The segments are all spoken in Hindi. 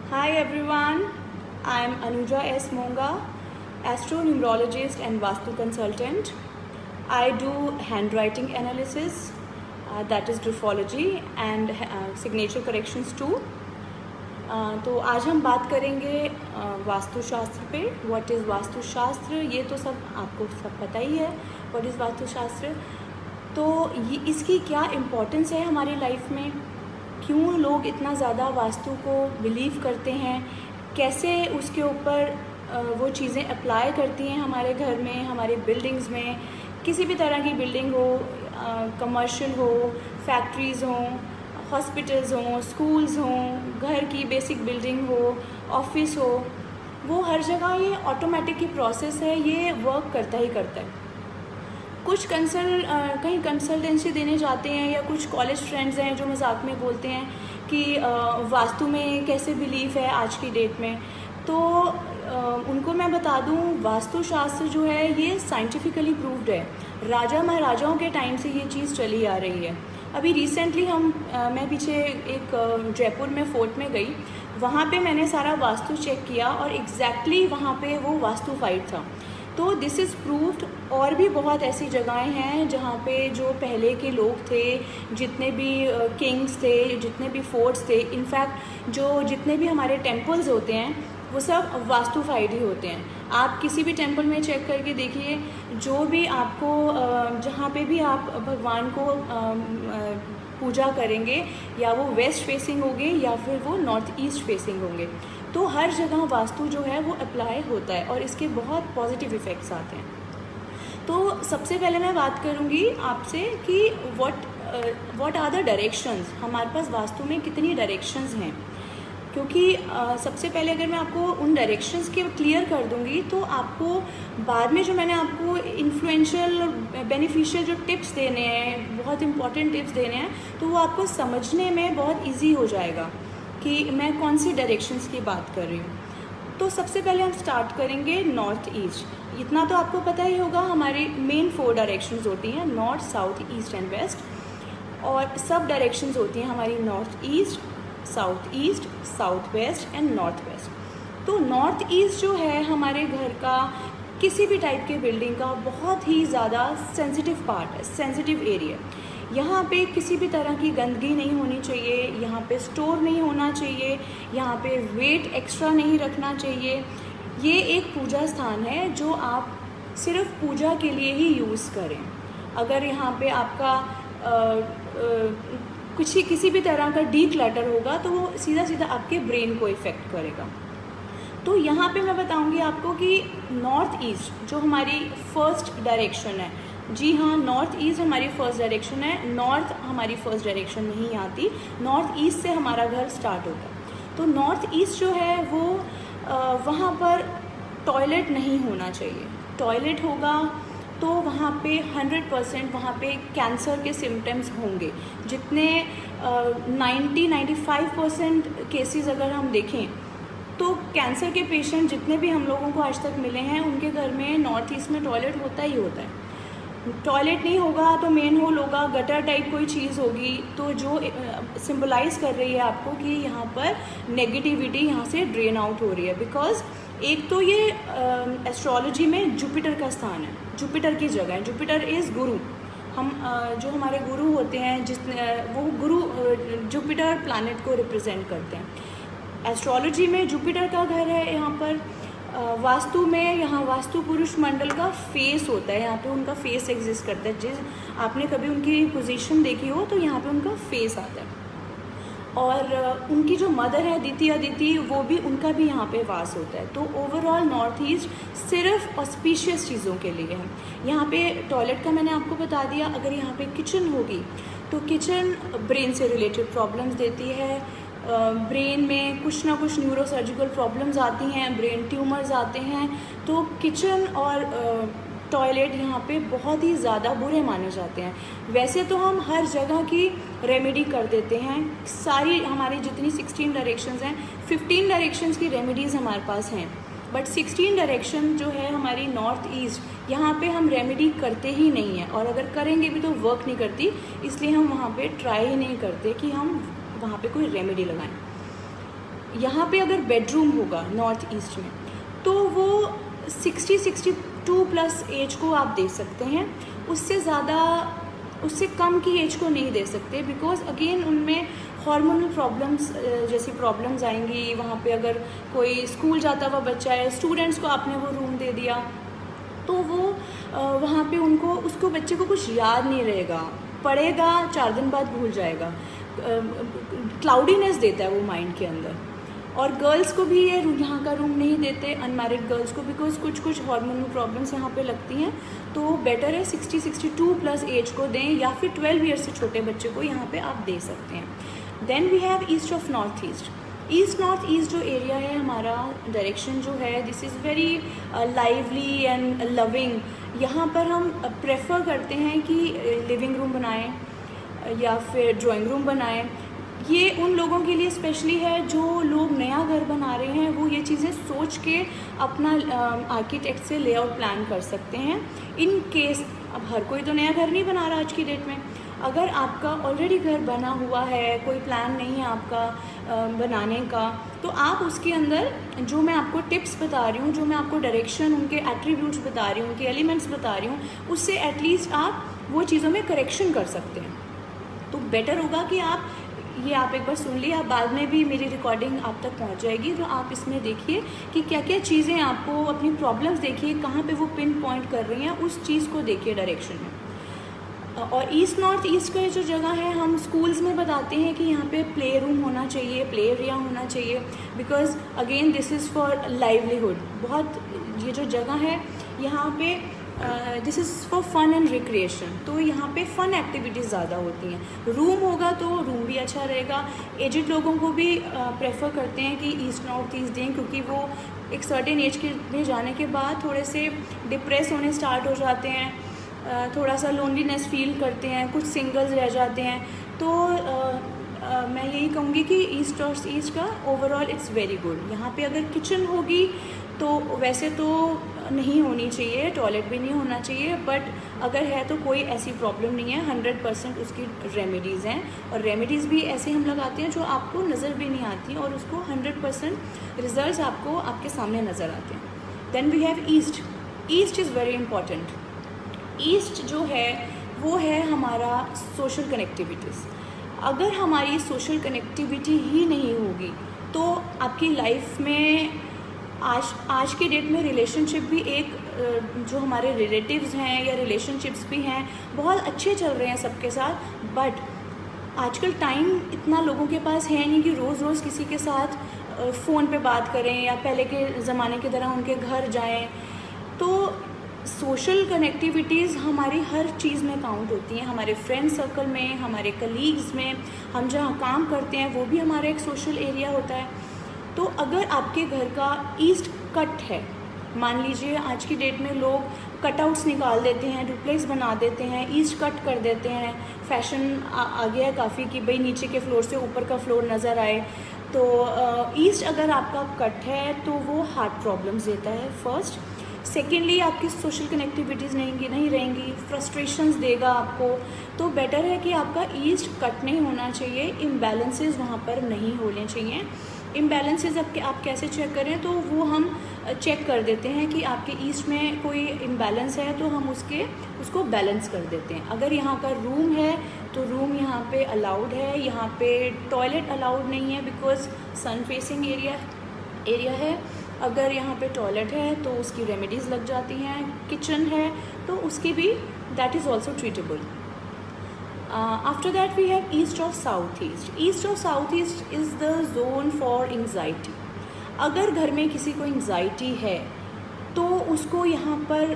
Hi everyone, I am Anuja S. Monga, astronumerologist and Vastu consultant. I do handwriting analysis, that is graphology and signature corrections too. तो आज हम बात करेंगे वास्तुशास्त्र पे. व्हाट इज़ वास्तुशास्त्र, ये तो सब आपको सब पता ही है. व्हाट इज़ वास्तुशास्त्र, तो ये इसकी क्या इम्पोर्टेंस है हमारी लाइफ में, क्यों लोग इतना ज़्यादा वास्तु को बिलीव करते हैं, कैसे उसके ऊपर वो चीज़ें अप्लाई करती हैं हमारे घर में, हमारे बिल्डिंग्स में, किसी भी तरह की बिल्डिंग हो, कमर्शियल हो, फैक्ट्रीज़ हों, हॉस्पिटल्स हों, स्कूल्स हों, घर की बेसिक बिल्डिंग हो, ऑफिस हो, वो हर जगह ये ऑटोमेटिक की प्रोसेस है, ये वर्क करता ही करता है. कुछ कहीं कंसल्टेंसी देने जाते हैं या कुछ कॉलेज फ्रेंड्स हैं जो मजाक में बोलते हैं कि वास्तु में कैसे बिलीव है आज की डेट में. तो उनको मैं बता दूं, वास्तुशास्त्र जो है ये साइंटिफिकली प्रूव्ड है. राजा महाराजाओं के टाइम से ये चीज़ चली आ रही है. अभी रिसेंटली मैं पीछे एक जयपुर में फोर्ट में गई, वहाँ पे मैंने सारा वास्तु चेक किया और एग्जैक्टली वहाँ पे वो वास्तुफाइड था. तो दिस इज़ प्रूव्ड. और भी बहुत ऐसी जगहें हैं जहाँ पे जो पहले के लोग थे, जितने भी किंग्स थे, जितने भी फोर्ट्स थे, इनफैक्ट जो जितने भी हमारे टेम्पल्स होते हैं वो सब वास्तुफाइड ही होते हैं. आप किसी भी टेम्पल में चेक करके देखिए, जो भी आपको जहाँ पे भी आप भगवान को पूजा करेंगे, या वो वेस्ट फेसिंग होंगे या फिर वो नॉर्थ ईस्ट फेसिंग होंगे, तो हर जगह वास्तु जो है वो अप्लाई होता है और इसके बहुत पॉजिटिव इफ़ेक्ट्स आते हैं. तो सबसे पहले मैं बात करूँगी आपसे कि व्हाट आर द डायरेक्शंस. हमारे पास वास्तु में कितनी डायरेक्शंस हैं, क्योंकि सबसे पहले अगर मैं आपको उन डायरेक्शंस के क्लियर कर दूंगी तो आपको बाद में जो मैंने आपको इन्फ्लुएंशियल बेनिफिशियल जो टिप्स देने हैं, बहुत इंपॉर्टेंट टिप्स देने हैं, तो वो आपको समझने में बहुत इजी हो जाएगा कि मैं कौन सी डायरेक्शंस की बात कर रही हूँ. तो सबसे पहले हम स्टार्ट करेंगे नॉर्थ ईस्ट. इतना तो आपको पता ही होगा, हमारी मेन 4 डायरेक्शंस होती हैं, north, south, east and west. और सब डायरेक्शंस होती हैं हमारी north east, south west and north west. तो नॉर्थ ईस्ट जो है हमारे घर का, किसी भी टाइप के बिल्डिंग का बहुत ही ज़्यादा सेंसिटिव पार्ट है, सेंसिटिव एरिया. यहाँ पे किसी भी तरह की गंदगी नहीं होनी चाहिए, यहाँ पे स्टोर नहीं होना चाहिए, यहाँ पे वेट एक्स्ट्रा नहीं रखना चाहिए. ये एक पूजा स्थान है जो आप सिर्फ पूजा के लिए ही यूज़ करें. अगर यहाँ पे आपका किसी भी तरह का डी क्लटर होगा तो वो सीधा सीधा आपके ब्रेन को इफ़ेक्ट करेगा. तो यहाँ पे मैं बताऊँगी आपको कि नॉर्थ ईस्ट जो हमारी फर्स्ट डायरेक्शन है, जी हाँ, नॉर्थ ईस्ट हमारी फर्स्ट डायरेक्शन है. नॉर्थ हमारी फर्स्ट डायरेक्शन नहीं आती, नॉर्थ ईस्ट से हमारा घर स्टार्ट होता है. तो नॉर्थ ईस्ट जो है वो वहाँ पर टॉयलेट नहीं होना चाहिए. टॉयलेट होगा तो वहाँ पे 100% वहाँ पे कैंसर के सिम्टम्स होंगे. जितने 90-95% केसेस अगर हम देखें तो कैंसर के पेशेंट जितने भी हम लोगों को आज तक मिले हैं, उनके घर में नॉर्थ ईस्ट में टॉयलेट होता ही होता है. टॉयलेट नहीं होगा तो मेन होल होगा, गटर टाइप कोई चीज़ होगी, तो जो सिंबलाइज कर रही है आपको कि यहाँ पर नेगेटिविटी यहाँ से ड्रेन आउट हो रही है. बिकॉज एक तो ये एस्ट्रोलॉजी में जुपिटर का स्थान है, जुपिटर की जगह है. जुपिटर इज़ गुरु. हम जो हमारे गुरु होते हैं, वो गुरु जुपिटर प्लैनेट को रिप्रेजेंट करते हैं. एस्ट्रोलॉजी में जुपिटर का घर है यहाँ पर. वास्तु में यहाँ वास्तु पुरुष मंडल का फेस होता है, यहाँ पे उनका फेस एग्जिस्ट करता है. जिस आपने कभी उनकी पोजीशन देखी हो तो यहाँ पे उनका फेस आता है. और उनकी जो मदर है अदिति, वो भी उनका भी यहाँ पे वास होता है. तो ओवरऑल नॉर्थ ईस्ट सिर्फ ऑस्पिशियस चीज़ों के लिए है. यहाँ पे टॉयलेट का मैंने आपको बता दिया. अगर यहाँ पे किचन होगी तो किचन ब्रेन से रिलेटेड प्रॉब्लम्स देती है. ब्रेन में कुछ ना कुछ न्यूरोसर्जिकल प्रॉब्लम्स आती हैं, ब्रेन ट्यूमर्स आते हैं. तो किचन और टॉयलेट यहाँ पे बहुत ही ज़्यादा बुरे माने जाते हैं. वैसे तो हम हर जगह की रेमेडी कर देते हैं. सारी हमारी जितनी 16 डायरेक्शंस हैं, 15 डायरेक्शंस की रेमेडीज़ हमारे पास हैं. बट 16 डायरेक्शन जो है हमारी नॉर्थ ईस्ट, यहाँ पे हम रेमेडी करते ही नहीं हैं. और अगर करेंगे भी तो वर्क नहीं करती, इसलिए हम वहाँ पे ट्राई ही नहीं करते कि हम वहाँ पे कोई रेमेडी लगाएं. यहाँ पे अगर बेडरूम होगा नॉर्थ ईस्ट में तो वो 60-62 प्लस एज को आप दे सकते हैं, उससे ज़्यादा उससे कम की एज को नहीं दे सकते, बिकॉज अगेन उनमें हार्मोनल प्रॉब्लम्स जैसी प्रॉब्लम्स आएंगी। वहाँ पे अगर कोई स्कूल जाता हुआ बच्चा है, स्टूडेंट्स को आपने वो रूम दे दिया तो वो वहाँ पे उसको बच्चे को कुछ याद नहीं रहेगा, पढ़ेगा 4 दिन बाद भूल जाएगा, क्लाउडीनेस देता है वो माइंड के अंदर। और गर्ल्स को भी ये यहाँ का रूम नहीं देते, अनमैरिड गर्ल्स को, बिकॉज कुछ हार्मोनल प्रॉब्लम्स यहाँ पे लगती हैं। तो बेटर है 60-62 प्लस एज को दें, या फिर 12 ईयर्स से छोटे बच्चे को यहाँ पे आप दे सकते हैं। Then we have east of north east. East north east जो एरिया है हमारा, डायरेक्शन जो है, this is very lively and loving. यहाँ पर हम प्रेफर करते हैं कि लिविंग रूम बनाएं या फिर ड्राइंग रूम बनाएं। ये उन लोगों के लिए स्पेशली है जो लोग नया घर बना रहे हैं, वो ये चीज़ें सोच के अपना आर्किटेक्ट से लेआउट प्लान कर सकते हैं। इन केस अब हर कोई तो नया घर नहीं बना रहा आज की डेट में, अगर आपका ऑलरेडी घर बना हुआ है, कोई प्लान नहीं है आपका बनाने का, तो आप उसके अंदर जो मैं आपको टिप्स बता रही हूँ, जो मैं आपको डायरेक्शन, उनके एट्रीब्यूट्स बता रही हूँ, उनके एलिमेंट्स बता रही हूँ, उससे एटलीस्ट आप वो चीज़ों में करेक्शन कर सकते हैं। तो बेटर होगा कि आप एक बार सुन लिए, आप बाद में भी मेरी रिकॉर्डिंग आप तक पहुंच जाएगी, तो आप इसमें देखिए कि क्या क्या चीज़ें आपको, अपनी प्रॉब्लम्स देखिए कहाँ पे वो पिन पॉइंट कर रही हैं, उस चीज़ को देखिए डायरेक्शन में। और ईस्ट नॉर्थ ईस्ट का जो जगह है, हम स्कूल्स में बताते हैं कि यहाँ पे प्ले रूम होना चाहिए, प्ले एरिया होना चाहिए, because again this is for livelihood. बहुत ये जो जगह है यहाँ पे this is for fun and recreation, तो यहाँ पे फ़न एक्टिविटीज़ ज़्यादा होती हैं। रूम होगा तो रूम भी अच्छा रहेगा। एजिड लोगों को भी प्रेफर करते हैं कि ईस्ट नॉर्थ ईस्ट दें, क्योंकि वो एक सर्टेन एज के में जाने के बाद थोड़े से डिप्रेस होने स्टार्ट हो जाते हैं, थोड़ा सा लोनलीनेस फील करते हैं, कुछ सिंगल्स रह जाते हैं। तो मैं यही कहूँगी कि ईस्ट और ईस्ट का ओवरऑल इट्स वेरी गुड। यहाँ पे अगर किचन होगी तो वैसे तो नहीं होनी चाहिए, टॉयलेट भी नहीं होना चाहिए, बट अगर है तो कोई ऐसी प्रॉब्लम नहीं है। 100% उसकी रेमेडीज़ हैं, और रेमेडीज़ भी ऐसे हम लगाते हैं जो आपको नज़र भी नहीं आती, और उसको 100% रिजल्ट्स आपको आपके सामने नज़र आते हैं। Then we have east. East is very important. East जो है वो है हमारा सोशल कनेक्टिविटीज़। अगर हमारी सोशल कनेक्टिविटी ही नहीं होगी तो आपकी लाइफ में आज की डेट में रिलेशनशिप भी एक जो हमारे रिलेटिव्स हैं या रिलेशनशिप्स भी हैं, बहुत अच्छे चल रहे हैं सबके साथ, बट आजकल टाइम इतना लोगों के पास है नहीं कि रोज़ रोज़ किसी के साथ फ़ोन पे बात करें या पहले के ज़माने की तरह उनके घर जाएं। तो सोशल कनेक्टिविटीज़ हमारी हर चीज़ में काउंट होती हैं, हमारे फ्रेंड सर्कल में, हमारे कलीग्स में, हम जहाँ काम करते हैं वो भी हमारा एक सोशल एरिया होता है। तो अगर आपके घर का ईस्ट कट है, मान लीजिए आज की डेट में लोग कटआउट्स निकाल देते हैं, डुप्लेक्स बना देते हैं, ईस्ट कट कर देते हैं, फैशन आ गया है काफ़ी कि भाई नीचे के फ्लोर से ऊपर का फ्लोर नज़र आए। तो ईस्ट अगर आपका कट है तो वो हार्ट प्रॉब्लम्स देता है फर्स्ट। सेकेंडली आपकी सोशल कनेक्टिविटीज़ नहीं रहेंगी, फ्रस्ट्रेशंस देगा आपको। तो बेटर है कि आपका ईस्ट कट नहीं होना चाहिए, इम्बैलेंसेस वहाँ पर नहीं होने चाहिए। इम्बैलेंसेस आप कैसे चेक करें, तो वो हम चेक कर देते हैं कि आपके ईस्ट में कोई इम्बैलेंस है तो हम उसको बैलेंस कर देते हैं। अगर यहाँ का रूम है तो रूम यहाँ पे अलाउड है, यहाँ पे टॉयलेट अलाउड नहीं है बिकॉज सन फेसिंग एरिया है। अगर यहाँ पे टॉयलेट है तो उसकी रेमेडीज़ लग जाती हैं, किचन है तो उसकी भी that is also treatable. After that we have east of southeast. East of southeast is the zone for anxiety. अगर घर में किसी को एंग्जाइटी है तो उसको यहाँ पर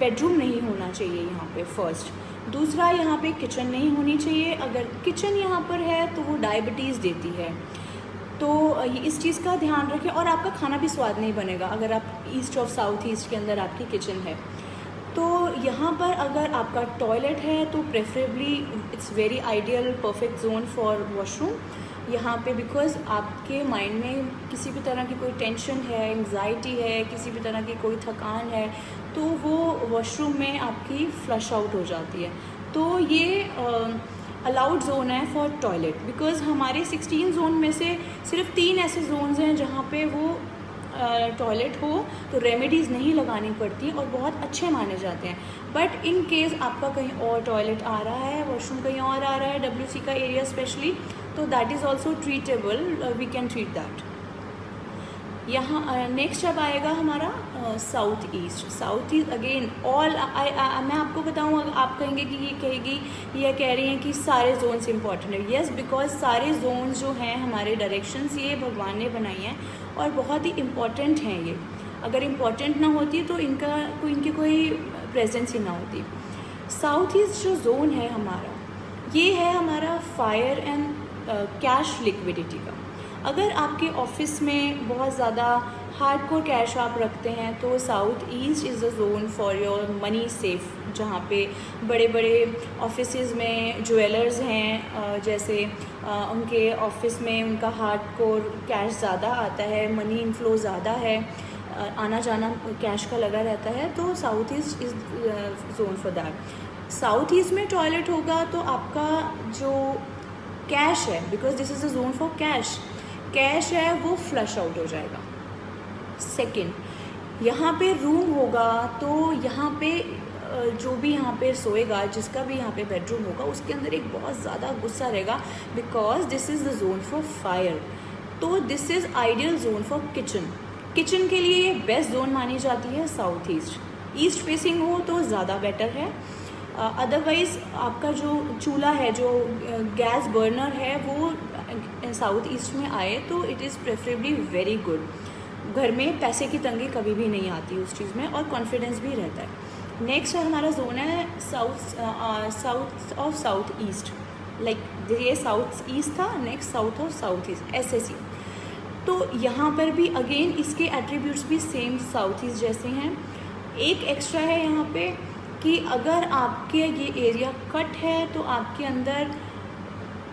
बेडरूम नहीं होना चाहिए यहाँ पे फर्स्ट। दूसरा, यहाँ पे किचन नहीं होनी चाहिए। अगर किचन यहाँ पर है तो वो डायबिटीज़ देती है, तो इस चीज़ का ध्यान रखें। और आपका खाना भी स्वाद नहीं बनेगा अगर आप ईस्ट ऑफ साउथ ईस्ट के अंदर आपकी किचन है। तो यहाँ पर अगर आपका टॉयलेट है तो preferably it's very ideal perfect zone for washroom यहाँ पे, बिकॉज आपके माइंड में किसी भी तरह की कोई टेंशन है, एंग्जाइटी है, किसी भी तरह की कोई थकान है, तो वो वॉशरूम में आपकी फ्लश आउट हो जाती है। तो ये अलाउड जोन है फॉर टॉयलेट, बिकॉज हमारे 16 जोन में से सिर्फ 3 ऐसे जोन्स हैं जहाँ पे वो टॉयलेट हो तो रेमेडीज़ नहीं लगानी पड़ती और बहुत अच्छे माने जाते हैं. बट इन केस आपका कहीं और टॉयलेट आ रहा है, वॉशरूम कहीं और आ रहा है, WC का एरिया स्पेशली, तो that is also treatable, we can treat that. यहाँ नेक्स्ट अब आएगा हमारा south east. South east again all मैं आपको बताऊँ, आप कहेंगे कि ये कहेगी, ये कह रही हैं कि सारे जोन्स इंपॉर्टेंट है. येस, बिकॉज सारे जोन्स जो हैं हमारे डायरेक्शंस ये भगवान ने बनाई हैं और बहुत ही इम्पॉर्टेंट हैं. ये अगर इम्पॉर्टेंट ना होती तो इनकी कोई प्रेजेंस ही ना होती. साउथ ईस्ट जो जोन है हमारा, ये है हमारा फायर एंड कैश लिक्विडिटी का. अगर आपके ऑफिस में बहुत ज़्यादा हार्डकोर कैश आप रखते हैं तो south east is the zone for your money safe, जहाँ पे बड़े बड़े ऑफिसेज़ में ज्वेलर्स हैं, जैसे उनके ऑफिस में उनका हार्डकोर कैश ज़्यादा आता है, मनी इनफ्लो ज़्यादा है, आना जाना कैश का लगा रहता है, तो south east is zone for that. South east में टॉयलेट होगा तो आपका जो कैश है, because this is the zone for cash है वो फ्लश आउट हो जाएगा. सेकंड, यहाँ पे रूम होगा तो यहाँ पे जो भी यहाँ पे सोएगा, जिसका भी यहाँ पे बेडरूम होगा, उसके अंदर एक बहुत ज़्यादा गुस्सा रहेगा, because this is the zone for fire. तो this is ideal zone for kitchen के लिए ये बेस्ट जोन मानी जाती है साउथ ईस्ट. ईस्ट फेसिंग हो तो ज़्यादा बेटर है. अदरवाइज़ आपका जो चूल्हा है, जो गैस बर्नर है, वो साउथ ईस्ट में आए तो it is preferably very good. घर में पैसे की तंगी कभी भी नहीं आती उस चीज़ में, और कॉन्फिडेंस भी रहता है. नेक्स्ट हमारा जोन है south of south east. Like ये साउथ ईस्ट था, next south of south east SSE. तो यहाँ पर भी अगेन इसके एट्रीब्यूट्स भी सेम साउथ ईस्ट जैसे हैं. एक एक्स्ट्रा है यहाँ पे कि अगर आपके ये एरिया कट है तो आपके अंदर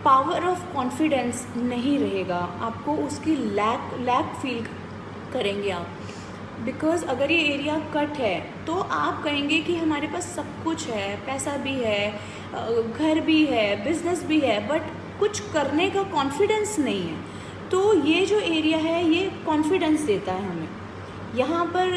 पावर ऑफ कॉन्फिडेंस नहीं रहेगा, आपको उसकी लैक फील करेंगे आप. बिकॉज़ अगर ये एरिया कट है तो आप कहेंगे कि हमारे पास सब कुछ है, पैसा भी है, घर भी है, बिजनेस भी है, बट कुछ करने का कॉन्फिडेंस नहीं है. तो ये जो एरिया है ये कॉन्फिडेंस देता है हमें. यहाँ पर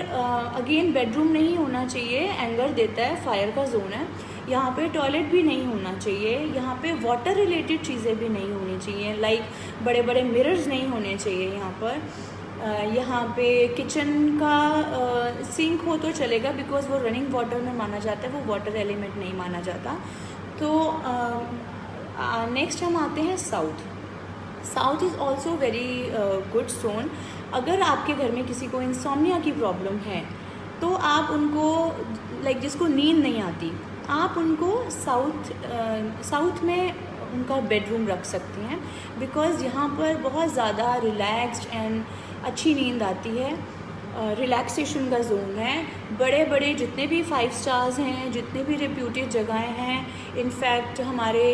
अगेन बेडरूम नहीं होना चाहिए, एंगर देता है, फायर का जोन है. यहाँ पे टॉयलेट भी नहीं होना चाहिए, यहाँ पे वाटर रिलेटेड चीज़ें भी नहीं होनी चाहिए, लाइक बड़े बड़े मिरर्स नहीं होने चाहिए यहाँ पर. यहाँ पे किचन का सिंक हो तो चलेगा, बिकॉज वो रनिंग वाटर में माना जाता है, वो वाटर एलिमेंट नहीं माना जाता. तो नेक्स्ट हम आते हैं south is also very good zone. अगर आपके घर में किसी को इंसोम्निया की प्रॉब्लम है तो आप उनको, लाइक जिसको नींद नहीं आती, आप उनको साउथ में उनका बेडरूम रख सकते हैं, बिकॉज़ यहाँ पर बहुत ज़्यादा रिलैक्स्ड एंड अच्छी नींद आती है. रिलैक्सेशन का जोन है. बड़े बड़े जितने भी 5 स्टार्स हैं, जितने भी रेप्यूटेड जगहें हैं, इनफैक्ट हमारे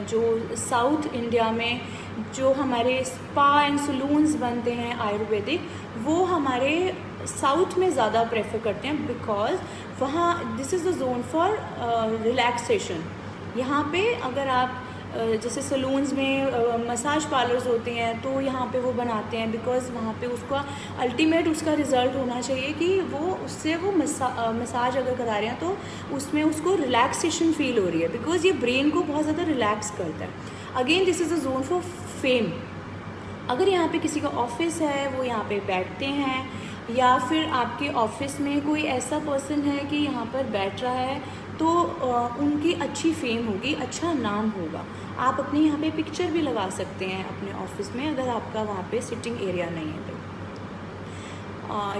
जो साउथ इंडिया में जो हमारे स्पा एंड सलून्स बनते हैं आयुर्वेदिक, वो हमारे साउथ में ज़्यादा प्रेफर करते हैं, बिकॉज वहाँ this is the zone for relaxation. यहाँ पे अगर आप जैसे सलून्स में मसाज पार्लर्स होते हैं तो यहाँ पे वो बनाते हैं, बिकॉज़ वहाँ पे उसका अल्टीमेट उसका रिज़ल्ट होना चाहिए कि वो उससे वो मसाज अगर करा रहे हैं तो उसमें उसको रिलैक्सेशन फील हो रही है, बिकॉज़ ये ब्रेन को बहुत ज़्यादा रिलैक्स करता है. Again this is a zone for fame. अगर यहाँ पे किसी का ऑफिस है, वो यहाँ पे बैठते हैं, या फिर आपके ऑफिस में कोई ऐसा पर्सन है कि यहाँ पर बैठ रहा है, तो उनकी अच्छी फेम होगी, अच्छा नाम होगा. आप अपने यहाँ पे पिक्चर भी लगा सकते हैं अपने ऑफिस में, अगर आपका वहाँ पे सिटिंग एरिया नहीं है तो.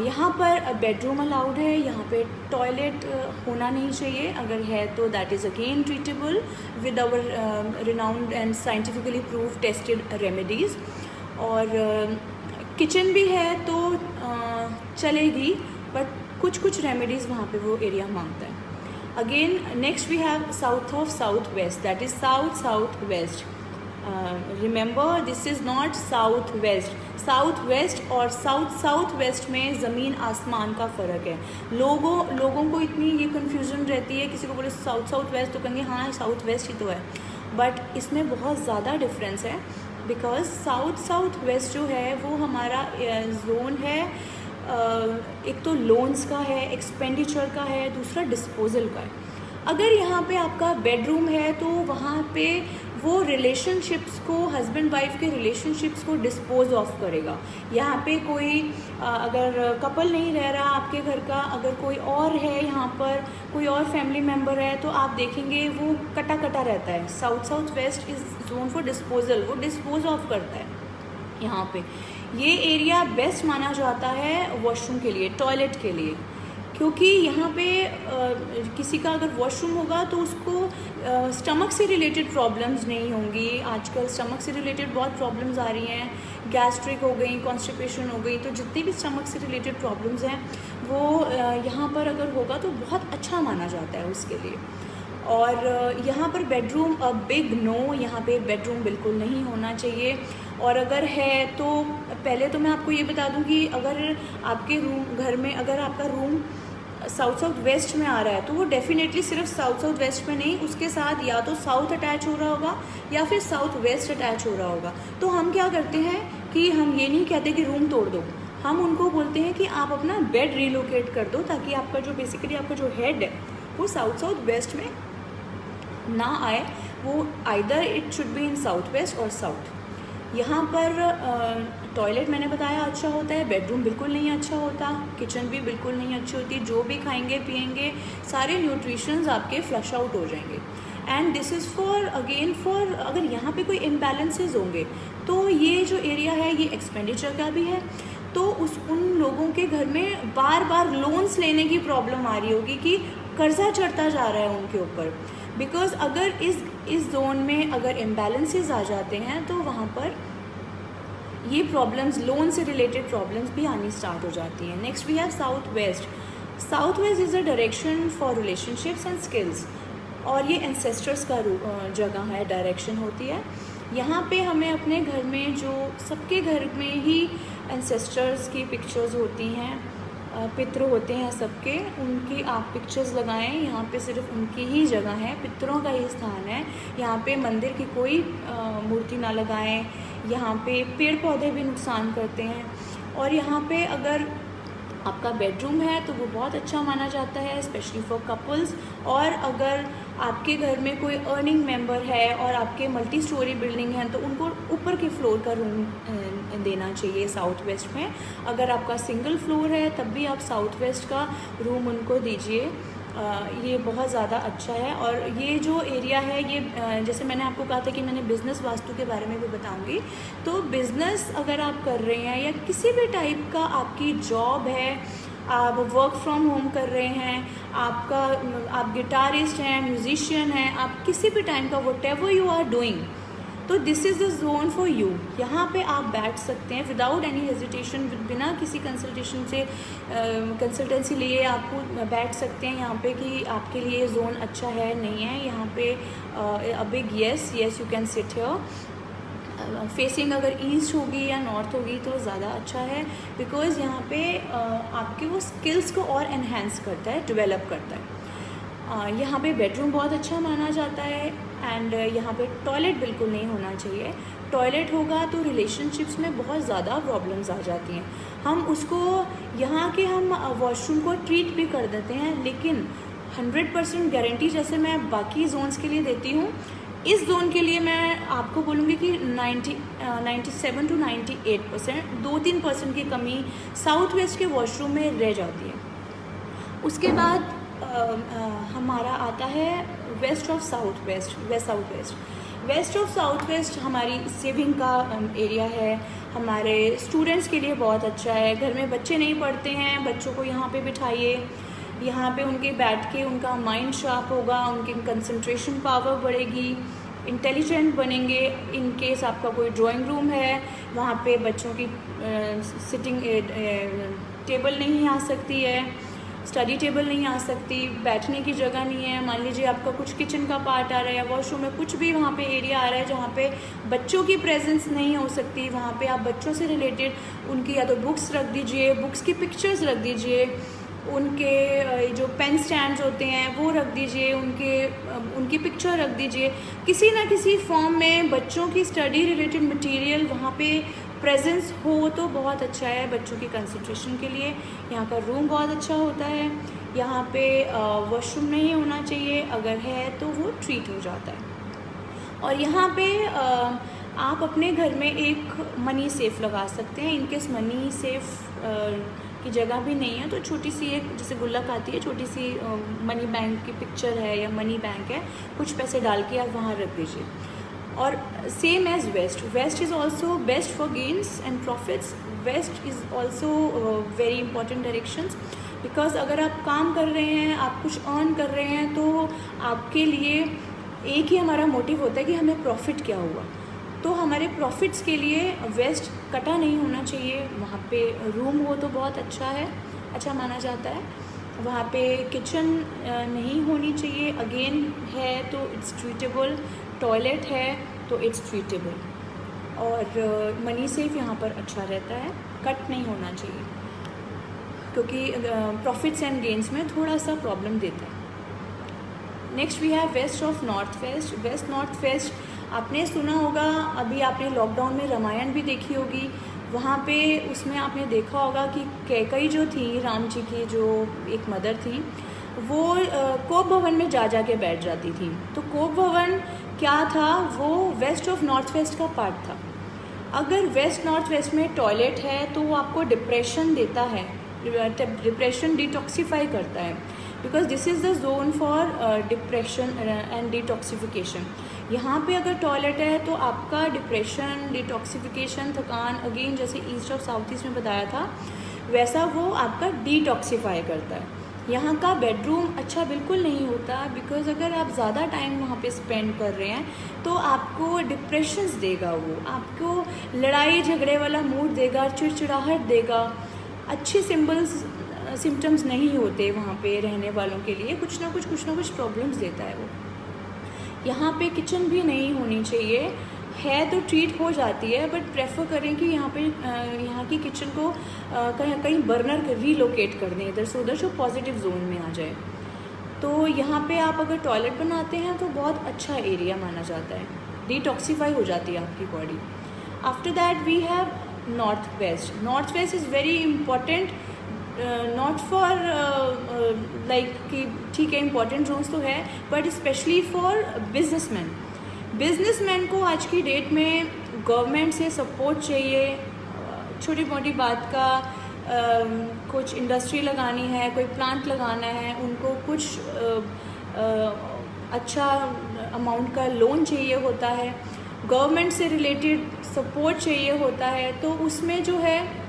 यहाँ पर बेडरूम अलाउड है, यहाँ पे टॉयलेट होना नहीं चाहिए, अगर है तो that is again treatable with our renowned and scientifically prove tested remedies. और किचन भी है तो चलेगी, बट कुछ रेमेडीज़ वहाँ पे वो एरिया मांगता है. Again next we have south of south west, that is south west. Remember this is not south west और साउथ वेस्ट में ज़मीन आसमान का फ़र्क है. लोगों को इतनी ये कन्फ्यूज़न रहती है, किसी को बोले साउथ वेस्ट तो कहेंगे हाँ साउथ वेस्ट ही तो है, बट इसमें बहुत ज़्यादा डिफरेंस है, बिकॉज साउथ वेस्ट जो है वो हमारा जोन है, एक तो लोन्स का है, एक्सपेंडिचर का है, दूसरा डिस्पोजल का है। अगर यहाँ पे आपका बेडरूम है तो वहाँ पे वो रिलेशनशिप्स को, हस्बैंड वाइफ के रिलेशनशिप्स को डिस्पोज ऑफ करेगा। यहाँ पे कोई अगर कपल नहीं रह रहा आपके घर का, अगर कोई और है यहाँ पर, कोई और फैमिली मेम्बर है, तो आप देखेंगे वो कटा कटा रहता है। South west is zone for disposal, वो डिस्पोज ऑफ करता है। यहाँ पे ये एरिया बेस्ट माना जाता है वॉशरूम के लिए, टॉयलेट के लिए, क्योंकि यहाँ पे किसी का अगर वॉशरूम होगा तो उसको स्टमक से रिलेटेड प्रॉब्लम्स नहीं होंगी। आजकल स्टमक से रिलेटेड बहुत प्रॉब्लम्स आ रही हैं, गैस्ट्रिक हो गई, कॉन्स्टिपेशन हो गई, तो जितनी भी स्टमक से रिलेटेड प्रॉब्लम्स हैं वो यहाँ पर अगर होगा तो बहुत अच्छा माना जाता है उसके लिए। और यहाँ पर बेडरूम बिग नो, यहाँ पे बेडरूम बिल्कुल नहीं होना चाहिए। और अगर है तो पहले तो मैं आपको ये बता दूं कि अगर आपके घर में अगर आपका रूम साउथ वेस्ट में आ रहा है तो वो डेफिनेटली सिर्फ साउथ वेस्ट में नहीं, उसके साथ या तो साउथ अटैच हो रहा होगा या फिर साउथ वेस्ट अटैच हो रहा होगा। तो हम क्या करते हैं कि हम ये नहीं कहते कि रूम तोड़ दो, हम उनको बोलते हैं कि आप अपना बेड रिलोकेट कर दो, ताकि आपका जो बेसिकली आपका जो हेड है वो साउथ वेस्ट में ना आए, वो either it should be in south west और साउथ। यहाँ पर टॉयलेट मैंने बताया अच्छा होता है, बेडरूम बिल्कुल नहीं अच्छा होता, किचन भी बिल्कुल नहीं अच्छी होती, जो भी खाएंगे पिएंगे सारे न्यूट्रिशंस आपके फ्लश आउट हो जाएंगे। And this is for again for अगर यहाँ पे कोई इम्बैलेंसेस होंगे तो ये जो एरिया है ये एक्सपेंडिचर का भी है, तो उन लोगों के घर में बार बार लोन्स लेने की प्रॉब्लम आ रही होगी कि कर्जा चढ़ता जा रहा है उनके ऊपर। बिकॉज अगर इस जोन में अगर इम्बैलेंसेस आ जाते हैं तो वहाँ पर ये प्रॉब्लम्स, लोन से रिलेटेड प्रॉब्लम्स भी आनी स्टार्ट हो जाती हैं। Next we have south west. South west is a direction for relationships and skills, और ये एंसेस्टर्स का जगह है, डायरेक्शन होती है। यहाँ पे हमें अपने घर में जो सबके घर में ही एंसेस्टर्स की पिक्चर्स होती हैं, पितृ होते हैं सबके, उनकी आप पिक्चर्स लगाएं। यहाँ पे सिर्फ उनकी ही जगह है, पितरों का ही स्थान है। यहाँ पे मंदिर की कोई मूर्ति ना लगाएं। यहाँ पे पेड़ पौधे भी नुकसान करते हैं। और यहाँ पे अगर आपका बेडरूम है तो वो बहुत अच्छा माना जाता है, स्पेशली फॉर कपल्स। और अगर आपके घर में कोई अर्निंग मेंबर है और आपके मल्टी स्टोरी बिल्डिंग है तो उनको ऊपर के फ्लोर का रूम देना चाहिए साउथ वेस्ट में। अगर आपका सिंगल फ्लोर है तब भी आप साउथ वेस्ट का रूम उनको दीजिए, ये बहुत ज़्यादा अच्छा है। और ये जो एरिया है ये जैसे मैंने आपको कहा था कि मैंने बिज़नेस वास्तु के बारे में भी बताऊंगी, तो बिज़नेस अगर आप कर रहे हैं या किसी भी टाइप का आपकी जॉब है, आप वर्क फ्रॉम होम कर रहे हैं, आप गिटारिस्ट हैं, म्यूजिशियन हैं, आप किसी भी टाइम का whatever you are doing, तो this is the zone for you. यहाँ पे आप बैठ सकते हैं विदाउट एनी हेजिटेशन, बिना किसी कंसल्टेशन से कंसल्टेंसी लिए आपको बैठ सकते हैं यहाँ पे कि आपके लिए जोन अच्छा है नहीं है। यहाँ पे a big yes you can sit here. Facing अगर ईस्ट होगी या नॉर्थ होगी तो ज़्यादा अच्छा है, बिकॉज़ यहाँ पे आपके वो स्किल्स को और एनहेंस करता है, डेवलप करता है। यहाँ पे बेडरूम बहुत अच्छा माना जाता है। एंड यहाँ पे टॉयलेट बिल्कुल नहीं होना चाहिए। टॉयलेट होगा तो रिलेशनशिप्स में बहुत ज़्यादा प्रॉब्लम्स आ जाती हैं। हम उसको यहाँ के हम वॉशरूम को ट्रीट भी कर देते हैं, लेकिन 100% गारंटी जैसे मैं बाकी जोन्स के लिए देती हूँ, इस जोन के लिए मैं आपको बोलूँगी कि 97 to 98%, 2-3% की कमी साउथ वेस्ट के वॉशरूम में रह जाती है। उसके बाद हमारा आता है west of south west, west of south west हमारी सेविंग का एरिया है, हमारे स्टूडेंट्स के लिए बहुत अच्छा है। घर में बच्चे नहीं पढ़ते हैं, बच्चों को यहाँ पे बिठाइए, यहाँ पे उनके बैठ के उनका माइंड शार्प होगा, उनकी कंसंट्रेशन पावर बढ़ेगी, इंटेलिजेंट बनेंगे। इन केस आपका कोई ड्राइंग रूम है, वहाँ पे बच्चों की सिटिंग टेबल नहीं आ सकती है, स्टडी टेबल नहीं आ सकती, बैठने की जगह नहीं है। मान लीजिए आपका कुछ किचन का पार्ट आ रहा है या वॉशरूम में कुछ भी वहाँ पे एरिया आ रहा है जहाँ पे बच्चों की प्रेजेंस नहीं हो सकती, वहाँ पे आप बच्चों से रिलेटेड उनकी या तो बुक्स रख दीजिए, बुक्स की पिक्चर्स रख दीजिए, उनके जो पेन स्टैंड्स होते हैं वो रख दीजिए, उनकी पिक्चर रख दीजिए। किसी ना किसी फॉर्म में बच्चों की स्टडी रिलेटेड मटेरियल वहाँ पे प्रेजेंस हो तो बहुत अच्छा है बच्चों की कंसंट्रेशन के लिए। यहाँ का रूम बहुत अच्छा होता है। यहाँ पे वॉशरूम नहीं होना चाहिए, अगर है तो वो ट्रीट हो जाता है। और यहाँ पे आप अपने घर में एक मनी सेफ़ लगा सकते हैं। इनकेस मनी सेफ़ की जगह भी नहीं है तो छोटी सी एक जैसे गुल्लक आती है, छोटी सी मनी बैंक की पिक्चर है या मनी बैंक है, कुछ पैसे डाल के आप वहाँ रख दीजिए। और same as west is also best for gains and profits. West is also very important directions, because अगर आप काम कर रहे हैं, आप कुछ अर्न कर रहे हैं, तो आपके लिए एक ही हमारा मोटिव होता है कि हमें प्रॉफिट क्या हुआ। तो हमारे प्रॉफिट्स के लिए वेस्ट कटा नहीं होना चाहिए। वहाँ पे रूम हो तो बहुत अच्छा माना जाता है। वहाँ पे किचन नहीं होनी चाहिए, अगेन है तो इट्स ट्रीटेबल। टॉयलेट है तो इट्स ट्रीटेबल। और मनी सेफ यहाँ पर अच्छा रहता है, कट नहीं होना चाहिए क्योंकि प्रॉफिट्स एंड गेन्स में थोड़ा सा प्रॉब्लम देता है। Next we have west of north west. West north west आपने सुना होगा, अभी आपने लॉकडाउन में रामायण भी देखी होगी। वहाँ पे उसमें आपने देखा होगा कि कैकई जो थी, राम जी की जो एक मदर थी, वो कोप भवन में जा के बैठ जाती थी। तो कोप भवन क्या था, वो वेस्ट ऑफ नॉर्थ वेस्ट का पार्ट था। अगर वेस्ट नॉर्थ वेस्ट में टॉयलेट है तो वो आपको डिप्रेशन देता है, डिप्रेशन डिटॉक्सीफाई करता है, because this is the zone for depression and detoxification. यहाँ पे अगर टॉयलेट है तो आपका डिप्रेशन, डिटॉक्सिफिकेशन, थकान, अगेन जैसे ईस्ट और साउथ ईस्ट में बताया था वैसा वो आपका डिटॉक्सीफाई करता है। यहाँ का बेडरूम अच्छा बिल्कुल नहीं होता, बिकॉज अगर आप ज़्यादा टाइम वहाँ पे स्पेंड कर रहे हैं तो आपको डिप्रेशंस देगा, वो आपको लड़ाई झगड़े वाला मूड देगा, चिड़चिड़ाहट देगा। अच्छे सिम्टम्स नहीं होते वहाँ पे रहने वालों के लिए, कुछ ना कुछ प्रॉब्लम्स देता है वो। यहाँ पे किचन भी नहीं होनी चाहिए, है तो ट्रीट हो जाती है, बट प्रेफर करें कि यहाँ की किचन को कहीं बर्नर रीलोकेट कर दें इधर से उधर, जो पॉजिटिव जोन में आ जाए। तो यहाँ पे आप अगर टॉयलेट बनाते हैं तो बहुत अच्छा एरिया माना जाता है, डिटॉक्सीफाई हो जाती है आपकी body. After that we have north west. North west is very important, not for like कि ठीक है इम्पॉर्टेंट जोन्स तो है, बट स्पेशली फॉर बिजनेसमैन को आज की डेट में गवर्नमेंट से सपोर्ट चाहिए। छोटी मोटी बात का कुछ इंडस्ट्री लगानी है, कोई प्लांट लगाना है, उनको कुछ अच्छा अमाउंट का लोन चाहिए होता है, गवर्नमेंट से रिलेटेड सपोर्ट चाहिए होता है, तो उसमें जो है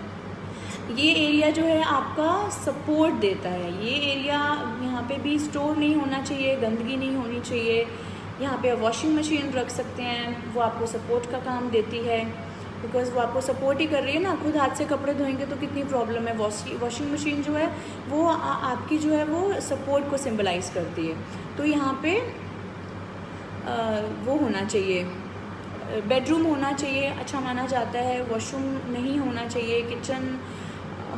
ये एरिया जो है आपका सपोर्ट देता है। ये एरिया यहाँ पे भी स्टोर नहीं होना चाहिए, गंदगी नहीं होनी चाहिए। यहाँ पे वॉशिंग मशीन रख सकते हैं, वो आपको सपोर्ट का काम देती है, बिकॉज वो आपको सपोर्ट ही कर रही है ना। खुद हाथ से कपड़े धोएंगे तो कितनी प्रॉब्लम है। वॉशिंग मशीन जो है वो आपकी जो है वो सपोर्ट को सिम्बलाइज करती है। तो यहाँ पे वो होना चाहिए, बेडरूम होना चाहिए, अच्छा माना जाता है। वॉशरूम नहीं होना चाहिए, किचन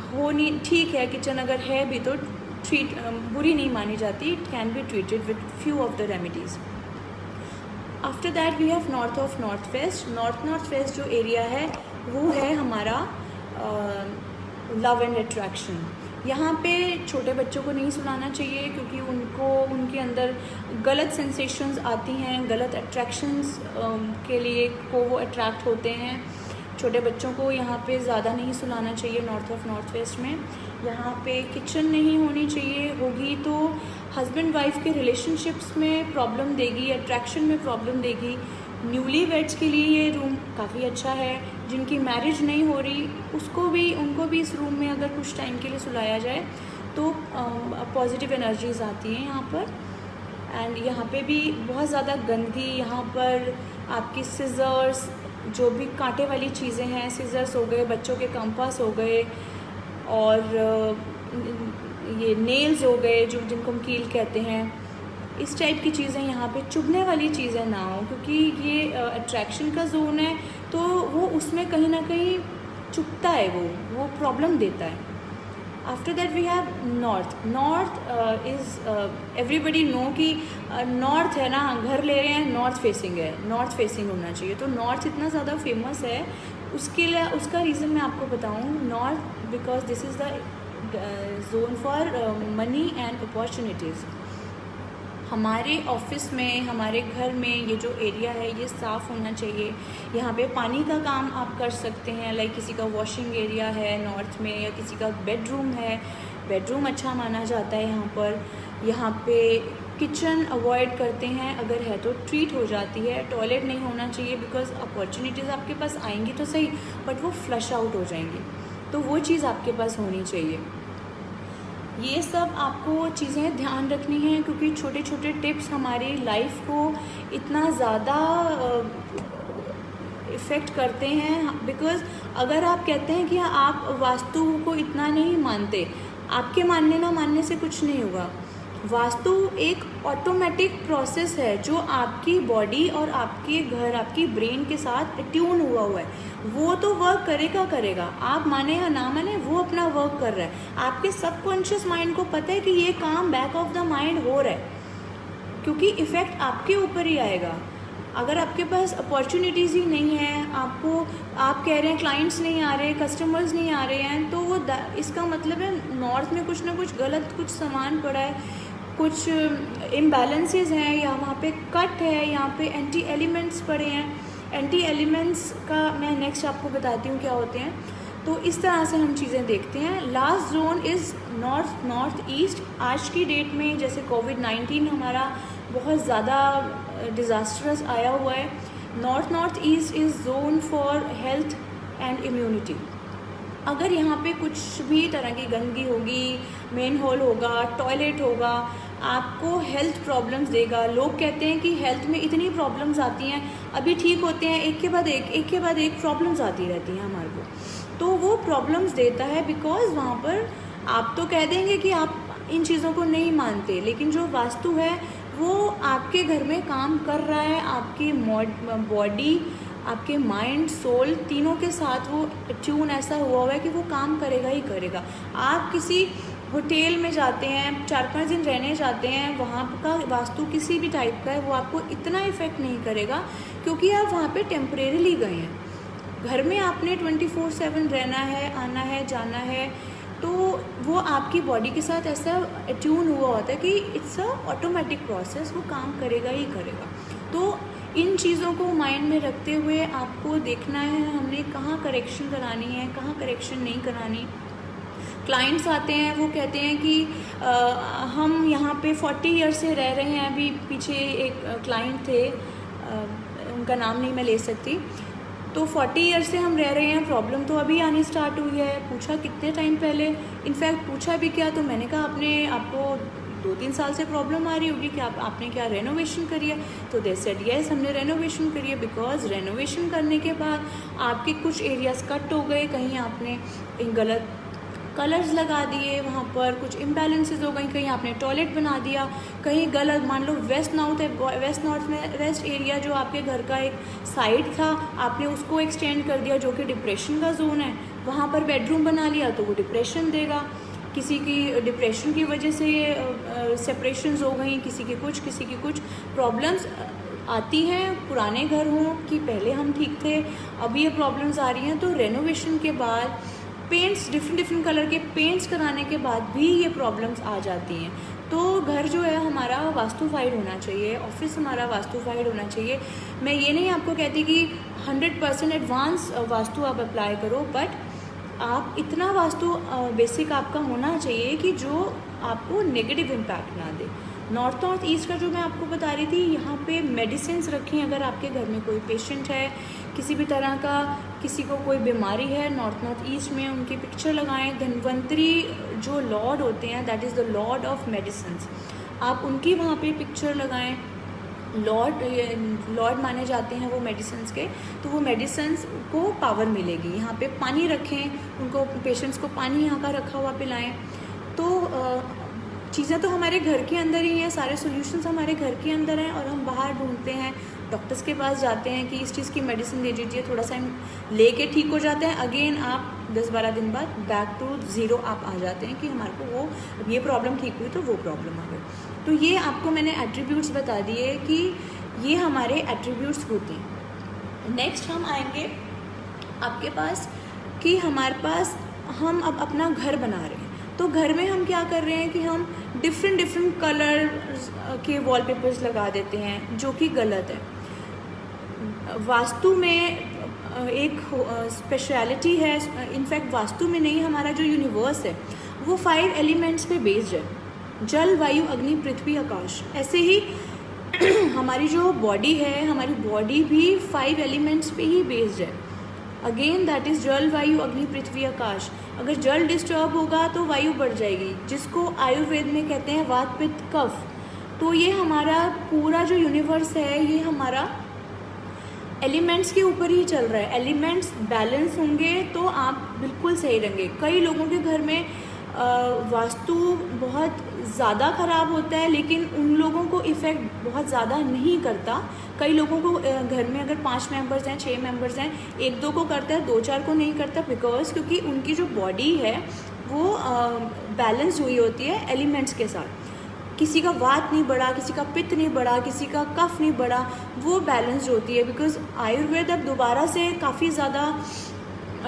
होनी ठीक है, किचन अगर है भी तो बुरी नहीं मानी जाती, it can be treated with few of the remedies. After that we have north of north west. North west जो एरिया है वो है हमारा लव एंड अट्रैक्शन। यहाँ पे छोटे बच्चों को नहीं सुलाना चाहिए, क्योंकि उनके अंदर गलत सेंसेशंस आती हैं, गलत अट्रैक्शंस के लिए को वो अट्रैक्ट होते हैं। छोटे बच्चों को यहाँ पे ज़्यादा नहीं सुलाना चाहिए नॉर्थ ऑफ नॉर्थ वेस्ट में। यहाँ पे किचन नहीं होनी चाहिए, होगी तो हस्बैंड वाइफ के रिलेशनशिप्स में प्रॉब्लम देगी, अट्रैक्शन में प्रॉब्लम देगी। न्यूली वेड्स के लिए ये रूम काफ़ी अच्छा है। जिनकी मैरिज नहीं हो रही उनको भी इस रूम में अगर कुछ टाइम के लिए सुलाया जाए तो पॉजिटिव एनर्जीज आती हैं यहाँ पर। एंड यहाँ पे भी बहुत ज़्यादा गंदगी, यहाँ पर आपकी सिजर्स, जो भी कांटे वाली चीज़ें हैं, सिजर्स हो गए, बच्चों के कंपास हो गए, और ये नेल्स हो गए जिनको हम कील कहते हैं, इस टाइप की चीज़ें यहाँ पे चुभने वाली चीज़ें ना हो, क्योंकि ये अट्रैक्शन का जोन है तो वो उसमें कहीं ना कहीं चुभता है, वो प्रॉब्लम देता है। After that we have north. North is everybody know कि नॉर्थ है ना, घर ले रहे हैं नॉर्थ फेसिंग है, नॉर्थ फेसिंग होना चाहिए. तो नॉर्थ इतना ज़्यादा फेमस है, उसके लिए उसका रीज़न मैं आपको बताऊँ. North because this is the zone for money and opportunities. हमारे ऑफिस में, हमारे घर में ये जो एरिया है ये साफ़ होना चाहिए. यहाँ पे पानी का काम आप कर सकते हैं, लाइक किसी का वॉशिंग एरिया है नॉर्थ में, या किसी का बेडरूम है, बेडरूम अच्छा माना जाता है यहाँ पर. यहाँ पे किचन अवॉइड करते हैं, अगर है तो ट्रीट हो जाती है. टॉयलेट नहीं होना चाहिए बिकॉज अपॉर्चुनिटीज़ आपके पास आएंगी तो सही, बट वो फ्लश आउट हो जाएंगी. तो वो चीज़ आपके पास होनी चाहिए. ये सब आपको चीज़ें ध्यान रखनी है, क्योंकि छोटे छोटे टिप्स हमारी लाइफ को इतना ज़्यादा इफ़ेक्ट करते हैं. बिकॉज़ अगर आप कहते हैं कि आप वास्तु को इतना नहीं मानते, आपके मानने ना मानने से कुछ नहीं होगा. वास्तु एक ऑटोमेटिक प्रोसेस है जो आपकी बॉडी और आपके घर, आपकी ब्रेन के साथ ट्यून हुआ है. वो तो वर्क करेगा. आप माने या ना माने, वो अपना वर्क कर रहा है. आपके सबकॉन्शियस माइंड को पता है कि ये काम बैक ऑफ द माइंड हो रहा है, क्योंकि इफ़ेक्ट आपके ऊपर ही आएगा. अगर आपके पास अपॉर्चुनिटीज़ ही नहीं है, आप कह रहे हैं क्लाइंट्स नहीं आ रहे, कस्टमर्स नहीं आ रहे हैं, तो वो इसका मतलब है नॉर्थ में कुछ ना कुछ गलत, कुछ सामान पड़ा है, कुछ इम्बैलेंसेस हैं, या वहाँ पे कट है, यहाँ पे एंटी एलिमेंट्स पड़े हैं. एंटी एलिमेंट्स का मैं नेक्स्ट आपको बताती हूँ क्या होते हैं. तो इस तरह से हम चीज़ें देखते हैं. Last zone is north east. आज की डेट में जैसे कोविड-19 हमारा बहुत ज़्यादा डिज़ास्टरस आया हुआ है, north east is zone for health and immunity. अगर यहाँ पे कुछ भी तरह की गंदगी होगी, मेन हॉल होगा, टॉयलेट होगा, आपको हेल्थ प्रॉब्लम्स देगा. लोग कहते हैं कि हेल्थ में इतनी प्रॉब्लम्स आती हैं, अभी ठीक होते हैं, एक के बाद एक प्रॉब्लम्स आती रहती हैं हमारे को. तो वो प्रॉब्लम्स देता है बिकॉज वहाँ पर आप तो कह देंगे कि आप इन चीज़ों को नहीं मानते, लेकिन जो वास्तु है वो आपके घर में काम कर रहा है. आपकी बॉडी, आपके माइंड, सोल तीनों के साथ वो ट्यून ऐसा हुआ है कि वो काम करेगा ही करेगा. आप किसी होटल में जाते हैं, 4-5 दिन रहने जाते हैं, वहाँ का वास्तु किसी भी टाइप का है, वो आपको इतना इफ़ेक्ट नहीं करेगा, क्योंकि आप वहाँ पे टेम्परेरीली गए हैं. घर में आपने 24/7 रहना है, आना है, जाना है, तो वो आपकी बॉडी के साथ ऐसा ट्यून हुआ होता है कि इट्स अ ऑटोमेटिक प्रोसेस, वो काम करेगा ही करेगा. तो इन चीज़ों को माइंड में रखते हुए आपको देखना है हमने कहाँ करेक्शन करानी है, कहाँ करेक्शन नहीं करानी. क्लाइंट्स आते हैं, वो कहते हैं कि हम यहाँ पे 40 ईयर से रह रहे हैं. अभी पीछे एक क्लाइंट थे, उनका नाम नहीं मैं ले सकती. तो 40 ईयर से हम रह रहे हैं, प्रॉब्लम तो अभी आनी स्टार्ट हुई है. पूछा कितने टाइम पहले, इनफैक्ट पूछा भी क्या, तो मैंने कहा आपको 2-3 साल से प्रॉब्लम आ रही होगी कि आपने क्या रेनोवेशन करी है. तो दे सेड यस, हमने रेनोवेशन करी है. बिकॉज रेनोवेशन करने के बाद आपके कुछ एरियाज कट हो गए, कहीं आपने गलत कलर्स लगा दिए, वहाँ पर कुछ इम्बैलेंसेस हो गई, कहीं आपने टॉयलेट बना दिया, कहीं गलत, मान लो वेस्ट नॉर्थ में वेस्ट एरिया जो आपके घर का एक साइड था, आपने उसको एक्सटेंड कर दिया जो कि डिप्रेशन का जोन है, वहाँ पर बेडरूम बना लिया तो वो डिप्रेशन देगा. किसी की डिप्रेशन की वजह से ये सेपरेशंस हो गई, किसी की कुछ प्रॉब्लम्स आती हैं. पुराने घर हों कि पहले हम ठीक थे, अभी ये प्रॉब्लम्स आ रही हैं. तो रेनोवेशन के बाद पेंट्स, डिफरेंट कलर के पेंट्स कराने के बाद भी ये प्रॉब्लम्स आ जाती हैं. तो घर जो है हमारा वास्तुफाइड होना चाहिए, ऑफिस हमारा वास्तुफाइड होना चाहिए. मैं ये नहीं आपको कहती कि 100% एडवांस वास्तु आप अप्लाई करो, बट आप इतना वास्तु बेसिक आपका होना चाहिए कि जो आपको नेगेटिव इम्पैक्ट ना दे. नॉर्थ ईस्ट का जो मैं आपको बता रही थी, यहाँ पे मेडिसिन्स रखें. अगर आपके घर में कोई पेशेंट है, किसी भी तरह का, किसी को कोई बीमारी है, नॉर्थ ईस्ट में उनकी पिक्चर लगाएं. धन्वंतरी जो लॉर्ड होते हैं, that is the Lord of medicines, आप उनकी वहाँ पे पिक्चर लगाएं. लॉर्ड माने जाते हैं वो मेडिसिन्स के, तो वो मेडिसिन्स को पावर मिलेगी. यहाँ पे पानी रखें, उनको पेशेंट्स को पानी यहाँ का रखा हुआ पिलाएं. तो चीज़ें तो हमारे घर के अंदर ही हैं, सारे सॉल्यूशंस हमारे घर के अंदर हैं, और हम बाहर ढूंढते हैं डॉक्टर्स के पास जाते हैं कि इस चीज़ की मेडिसिन दे दीजिए, थोड़ा सा लेके ठीक हो जाते हैं, अगेन आप 10-12 दिन बाद बैक टू ज़ीरो आप आ जाते हैं कि हमारे को वो ये प्रॉब्लम ठीक हुई तो वो प्रॉब्लम आ गई। तो ये आपको मैंने एट्रीब्यूट्स बता दिए कि ये हमारे एट्रीब्यूट्स होते हैं। नेक्स्ट हम आएंगे आपके पास कि हमारे पास हम अब अपना घर बना रहे हैं, तो घर में हम क्या कर रहे हैं कि हम डिफरेंट कलर के वॉलपेपर्स लगा देते हैं, जो कि गलत है। वास्तु में एक स्पेशलिटी है, इनफैक्ट वास्तु में नहीं, हमारा जो यूनिवर्स है वो 5 एलिमेंट्स पे बेस्ड है, जल वायु अग्नि पृथ्वी आकाश। ऐसे ही हमारी जो बॉडी है, हमारी बॉडी भी 5 एलिमेंट्स पे ही बेस्ड है। अगेन दैट इज़ जल वायु अग्नि पृथ्वी आकाश। अगर जल डिस्टर्ब होगा तो वायु बढ़ जाएगी, जिसको आयुर्वेद में कहते हैं वात पित्त कफ। तो ये हमारा पूरा जो यूनिवर्स है ये हमारा एलिमेंट्स के ऊपर ही चल रहा है। एलिमेंट्स बैलेंस होंगे तो आप बिल्कुल सही रहेंगे। कई लोगों के घर में वास्तु बहुत ज़्यादा ख़राब होता है, लेकिन उन लोगों को इफ़ेक्ट बहुत ज़्यादा नहीं करता। कई लोगों को घर में अगर 5 मेंबर्स हैं, 6 मेंबर्स हैं, 1-2 को करता है, 2-4 को नहीं करता, बिकॉज क्योंकि उनकी जो बॉडी है वो बैलेंस हुई होती है एलिमेंट्स के साथ। किसी का वात नहीं बढ़ा, किसी का पित्त नहीं बढ़ा, किसी का कफ नहीं बढ़ा, वो बैलेंस होती है। बिकॉज आयुर्वेद अब दोबारा से काफ़ी ज़्यादा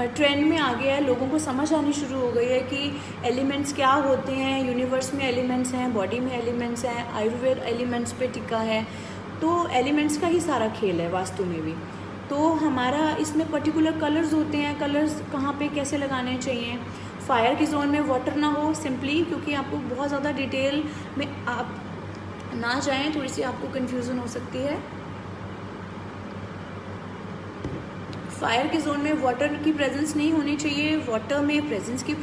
ट्रेंड में आ गया है, लोगों को समझ आनी शुरू हो गई है कि एलिमेंट्स क्या होते हैं। यूनिवर्स में एलिमेंट्स हैं, बॉडी में एलिमेंट्स हैं, आयुर्वेद एलिमेंट्स पे टिका है, तो एलिमेंट्स का ही सारा खेल है वास्तु में भी। तो हमारा इसमें पर्टिकुलर कलर्स होते हैं, कलर्स कहाँ पे कैसे लगाने चाहिए। फायर की जोन में वाटर ना हो, सिंपली क्योंकि आपको बहुत ज़्यादा डिटेल में आप ना जाएं, थोड़ी सी आपको कन्फ्यूज़न हो सकती है। फायर की जोन में वाटर की प्रेजेंस नहीं होनी चाहिए, वाटर में प्रेजेंस की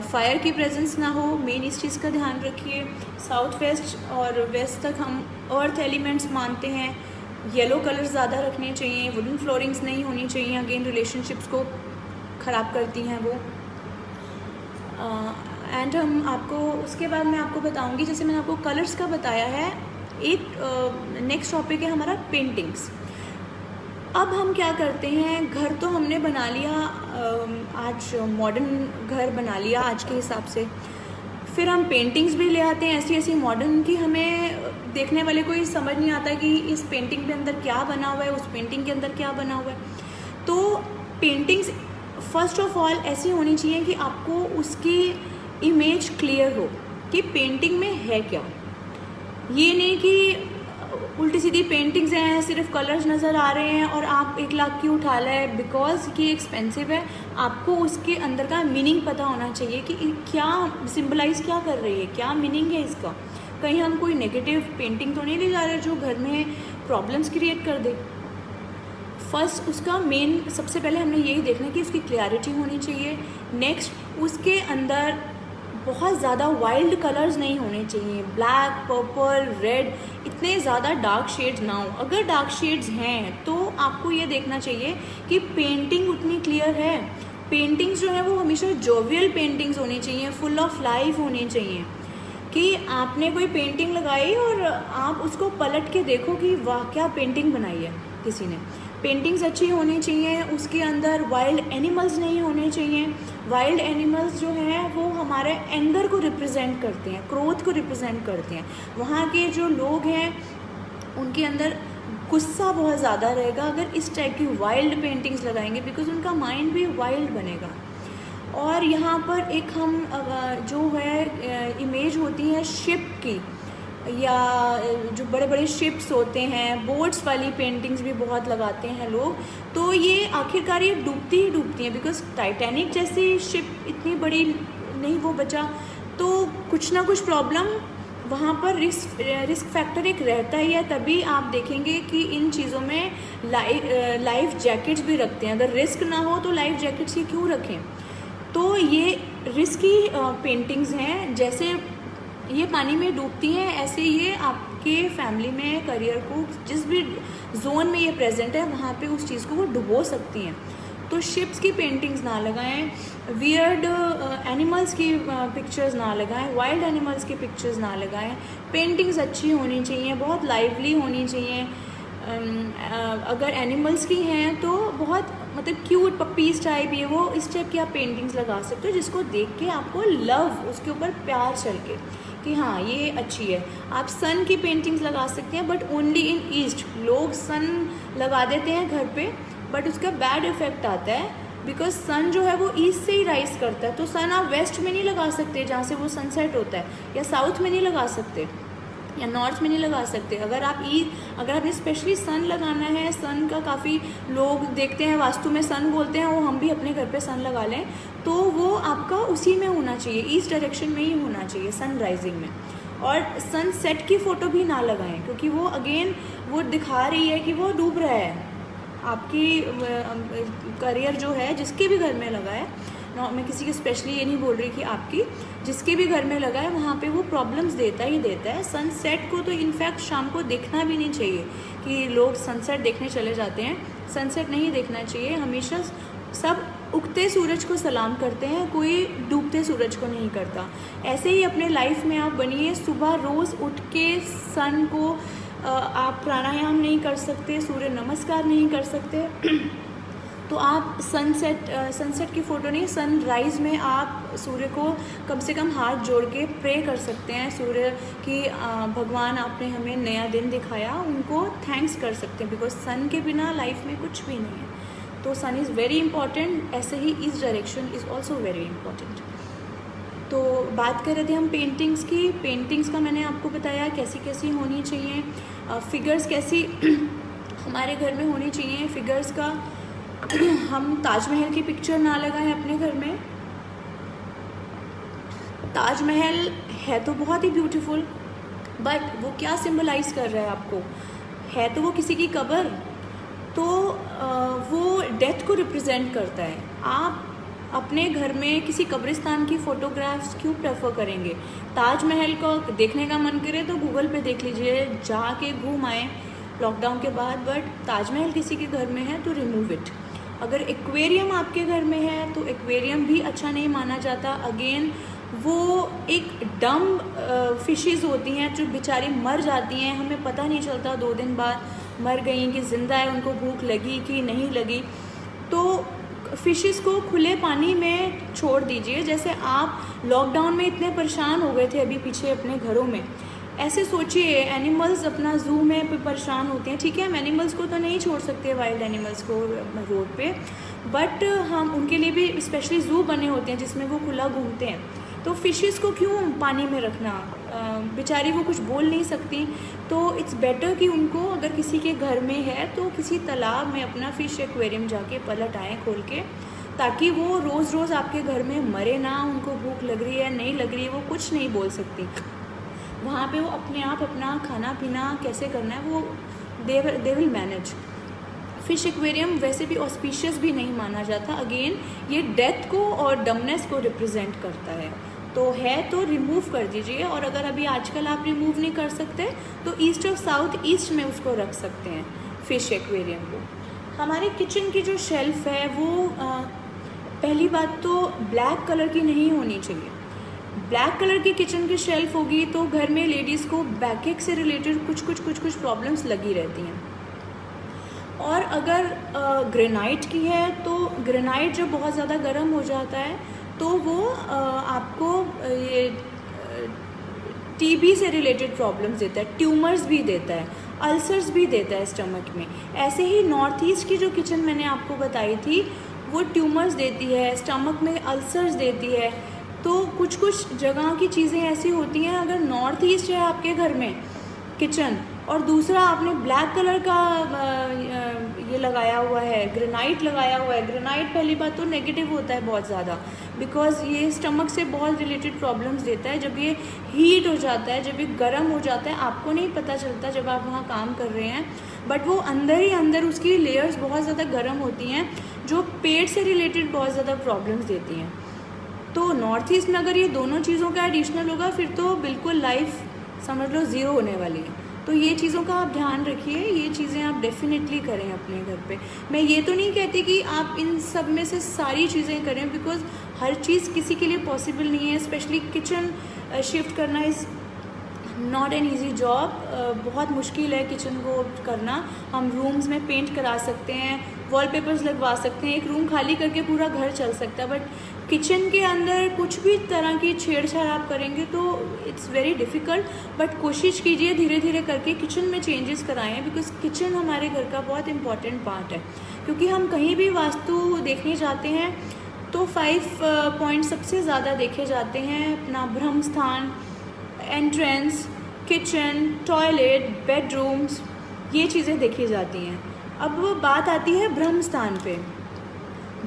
फायर की प्रेजेंस ना हो, मेन इस चीज़ का ध्यान रखिए। साउथ वेस्ट और वेस्ट तक हम अर्थ एलिमेंट्स मानते हैं। येलो कलर ज़्यादा रखने चाहिए, वुडन फ्लोरिंग्स नहीं होनी चाहिए, अगेन रिलेशनशिप्स को ख़राब करती हैं वो। एंड हम आपको उसके बाद मैं आपको बताऊंगी, जैसे मैंने आपको कलर्स का बताया है, एक नेक्स्ट टॉपिक है हमारा पेंटिंग्स। अब हम क्या करते हैं, घर तो हमने बना लिया, आज मॉडर्न घर बना लिया आज के हिसाब से, फिर हम पेंटिंग्स भी ले आते हैं ऐसी ऐसी मॉडर्न की हमें देखने वाले को ही समझ नहीं आता कि इस पेंटिंग के अंदर क्या बना हुआ है, उस पेंटिंग के अंदर क्या बना हुआ है। तो पेंटिंग्स फर्स्ट ऑफ ऑल ऐसी होनी चाहिए कि आपको उसकी इमेज क्लियर हो कि पेंटिंग में है क्या। ये नहीं कि उल्टी सीधी पेंटिंग्स हैं, सिर्फ कलर्स नज़र आ रहे हैं और आप 1 लाख की उठा लाए, बिकॉज कि एक्सपेंसिव है। आपको उसके अंदर का मीनिंग पता होना चाहिए कि क्या सिंबलाइज क्या कर रही है, क्या मीनिंग है इसका। कहीं हम कोई नेगेटिव पेंटिंग तो नहीं ले जा रहे जो घर में प्रॉब्लम्स क्रिएट कर दे। फर्स्ट उसका मेन सबसे पहले हमने यही देखना है कि उसकी क्लैरिटी होनी चाहिए। नेक्स्ट उसके अंदर बहुत ज़्यादा वाइल्ड कलर्स नहीं होने चाहिए, ब्लैक, पर्पल, रेड, इतने ज़्यादा डार्क शेड्स ना हो। अगर डार्क शेड्स हैं तो आपको ये देखना चाहिए कि पेंटिंग उतनी क्लियर है। पेंटिंग्स जो है वो हमेशा जोवियल पेंटिंग्स होनी चाहिए, फुल ऑफ लाइफ होनी चाहिए, कि आपने कोई पेंटिंग लगाई और आप उसको पलट के देखो कि वाह क्या पेंटिंग बनाई है किसी ने। पेंटिंग्स अच्छी होनी चाहिए, उसके अंदर वाइल्ड एनिमल्स नहीं होने चाहिए। वाइल्ड एनिमल्स जो हैं वो हमारे एंगर को रिप्रेजेंट करते हैं, क्रोध को रिप्रेजेंट करते हैं। वहाँ के जो लोग हैं उनके अंदर गुस्सा बहुत ज़्यादा रहेगा अगर इस टाइप की वाइल्ड पेंटिंग्स लगाएंगे, बिकॉज उनका माइंड भी वाइल्ड बनेगा। और यहाँ पर एक हम जो है इमेज होती है शिप की, या जो बड़े बड़े शिप्स होते हैं, बोट्स वाली पेंटिंग्स भी बहुत लगाते हैं लोग। तो ये आखिरकार ये डूबती ही डूबती हैं, बिकॉज टाइटैनिक जैसी शिप इतनी बड़ी नहीं वो बचा, तो कुछ ना कुछ प्रॉब्लम वहाँ पर रिस्क फैक्टर एक रहता ही है। तभी आप देखेंगे कि इन चीज़ों में लाइफ जैकेट्स भी रखते हैं। अगर रिस्क ना हो तो लाइफ जैकेट्स ही क्यों रखें। तो ये रिस्की पेंटिंग्स हैं, जैसे ये पानी में डूबती हैं ऐसे ये आपके फैमिली में, करियर को, जिस भी जोन में ये प्रेजेंट है वहाँ पे उस चीज़ को वो डुबो सकती हैं। तो शिप्स की पेंटिंग्स ना लगाएं, वियर्ड एनिमल्स की पिक्चर्स ना लगाएं, वाइल्ड एनिमल्स की पिक्चर्स ना लगाएं। पेंटिंग्स अच्छी होनी चाहिए, बहुत लाइवली होनी चाहिए, अगर एनिमल्स की हैं तो बहुत मतलब क्यूट पपीज़ टाइप, ये वो इस टाइप की आप पेंटिंग्स लगा सकते हो जिसको देख के आपको लव, उसके ऊपर प्यार चल के कि हाँ ये अच्छी है। आप सन की पेंटिंग्स लगा सकते हैं बट ओनली इन ईस्ट। लोग सन लगा देते हैं घर पे बट उसका बैड इफ़ेक्ट आता है बिकॉज सन जो है वो ईस्ट से ही राइज करता है। तो सन आप वेस्ट में नहीं लगा सकते जहाँ से वो सनसेट होता है, या साउथ में नहीं लगा सकते, या नॉर्थ में नहीं लगा सकते। अगर आपने स्पेशली सन लगाना है, सन का काफ़ी लोग देखते हैं वास्तु में सन बोलते हैं, वो हम भी अपने घर पे सन लगा लें, तो वो आपका उसी में होना चाहिए, ईस्ट डायरेक्शन में ही होना चाहिए, सन राइजिंग में। और सन सेट की फ़ोटो भी ना लगाएं क्योंकि वो अगेन वो दिखा रही है कि वो डूब रहा है। आपकी करियर जो है जिसके भी घर में लगा है, मैं किसी की स्पेशली ये नहीं बोल रही कि आपकी, जिसके भी घर में लगा है वहाँ पे वो प्रॉब्लम्स देता ही देता है। सनसेट को तो इनफैक्ट शाम को देखना भी नहीं चाहिए कि लोग सनसेट देखने चले जाते हैं, सनसेट नहीं देखना चाहिए। हमेशा सब उगते सूरज को सलाम करते हैं, कोई डूबते सूरज को नहीं करता। ऐसे ही अपने लाइफ में आप बनिए, सुबह रोज़ उठ के सन को आप प्राणायाम नहीं कर सकते, सूर्य नमस्कार नहीं कर सकते तो आप सनसेट की फ़ोटो नहीं, सनराइज़ में आप सूर्य को कम से कम हाथ जोड़ के प्रे कर सकते हैं सूर्य की, भगवान आपने हमें नया दिन दिखाया, उनको थैंक्स कर सकते हैं बिकॉज सन के बिना लाइफ में कुछ भी नहीं है। तो सन इज़ वेरी इंपॉर्टेंट, ऐसे ही east direction is also very important. तो बात कर रहे थे हम पेंटिंग्स की। पेंटिंग्स का मैंने आपको बताया कैसी कैसी होनी चाहिए, फिगर्स कैसी हमारे घर में होनी चाहिए। फिगर्स का हम ताजमहल की पिक्चर ना लगाएं अपने घर में। ताजमहल है तो बहुत ही ब्यूटीफुल बट वो क्या सिंबलाइज कर रहा है आपको, है तो वो किसी की कब्र, तो वो डेथ को रिप्रेजेंट करता है। आप अपने घर में किसी कब्रिस्तान की फ़ोटोग्राफ्स क्यों प्रेफर करेंगे? ताजमहल को देखने का मन करे तो गूगल पे देख लीजिए, जाके घूम आए लॉकडाउन के बाद, बट ताजमहल किसी के घर में है तो रिमूव इट। अगर एक्वेरियम आपके घर में है तो एक्वेरियम भी अच्छा नहीं माना जाता। अगेन वो एक डम फिशेस होती हैं जो बेचारी मर जाती हैं, हमें पता नहीं चलता 2 दिन बाद मर गई कि ज़िंदा है, उनको भूख लगी कि नहीं लगी। तो फिशेस को खुले पानी में छोड़ दीजिए। जैसे आप लॉकडाउन में इतने परेशान हो गए थे अभी पीछे अपने घरों में, ऐसे सोचिए एनिमल्स अपना ज़ू में परेशान होते हैं। ठीक है, हम एनिमल्स को तो नहीं छोड़ सकते, वाइल्ड एनिमल्स को रोड पे, बट हम उनके लिए भी स्पेशली ज़ू बने होते हैं जिसमें वो खुला घूमते हैं। तो फिशेस को क्यों पानी में रखना, बेचारी वो कुछ बोल नहीं सकती। तो इट्स बेटर कि उनको अगर किसी के घर में है तो किसी तालाब में अपना फ़िश एक्वेरियम जाके पलट आएँ खोल के, ताकि वो रोज़ रोज़ आपके घर में मरे ना। उनको भूख लग रही है नहीं लग रही है वो कुछ नहीं बोल सकती, वहाँ पे वो अपने आप अपना खाना पीना कैसे करना है वो they will manage. Fish aquarium वैसे भी ऑस्पिशियस भी नहीं माना जाता। अगेन ये डेथ को और डमनेस को रिप्रेजेंट करता है, तो है तो रिमूव कर दीजिए। और अगर अभी आजकल आप रिमूव नहीं कर सकते तो ईस्ट और साउथ ईस्ट में उसको रख सकते हैं फ़िश एक्वेरियम को। हमारे किचन की जो शेल्फ़ है वो पहली बात तो ब्लैक कलर की नहीं होनी चाहिए। ब्लैक कलर की किचन की शेल्फ़ होगी तो घर में लेडीज़ को बैकएक से रिलेटेड कुछ प्रॉब्लम्स लगी रहती हैं। और अगर ग्रेनाइट की है तो ग्रेनाइट जब बहुत ज़्यादा गर्म हो जाता है तो वो आपको ये टीबी से रिलेटेड प्रॉब्लम्स देता है, ट्यूमर्स भी देता है, अल्सर्स भी देता है स्टमक में। ऐसे ही नॉर्थ ईस्ट की जो किचन मैंने आपको बताई थी वो ट्यूमर्स देती है, स्टमक में अल्सर्स देती है। तो कुछ जगह की चीज़ें ऐसी होती हैं, अगर नॉर्थ ईस्ट है आपके घर में किचन और दूसरा आपने ब्लैक कलर का ये लगाया हुआ है, ग्रेनाइट लगाया हुआ है। ग्रेनाइट पहली बात तो नेगेटिव होता है बहुत ज़्यादा, बिकॉज ये स्टमक से बहुत रिलेटेड प्रॉब्लम्स देता है। जब ये हीट हो जाता है, जब ये गर्म हो जाता है, आपको नहीं पता चलता जब आप वहाँ काम कर रहे हैं, बट वो अंदर ही अंदर उसकी लेयर्स बहुत ज़्यादा गर्म होती हैं जो पेट से रिलेटेड बहुत ज़्यादा प्रॉब्लम्स देती हैं। तो नॉर्थ ईस्ट में अगर ये दोनों चीज़ों का एडिशनल होगा फिर तो बिल्कुल लाइफ समझ लो ज़ीरो होने वाली है। तो ये चीज़ों का आप ध्यान रखिए, ये चीज़ें आप डेफिनेटली करें अपने घर पे। मैं ये तो नहीं कहती कि आप इन सब में से सारी चीज़ें करें, बिकॉज हर चीज़ किसी के लिए पॉसिबल नहीं है। स्पेशली किचन शिफ्ट करना is not an easy job, बहुत मुश्किल है किचन को करना। हम रूम्स में पेंट करा सकते हैं, वॉलपेपर्स लगवा सकते हैं, एक रूम खाली करके पूरा घर चल सकता है, बट किचन के अंदर कुछ भी तरह की छेड़छाड़ आप करेंगे तो इट्स वेरी डिफ़िकल्ट। बट कोशिश कीजिए धीरे धीरे करके किचन में चेंजेस कराएं, बिकॉज किचन हमारे घर का बहुत इंपॉर्टेंट पार्ट है। क्योंकि हम कहीं भी वास्तु देखने जाते हैं तो 5 पॉइंट सबसे ज़्यादा देखे जाते हैं, अपना ब्रह्म स्थान, एंट्रेंस, किचन, टॉयलेट, बेडरूम्स, ये चीज़ें देखी जाती हैं। अब बात आती है ब्रह्म स्थान पे।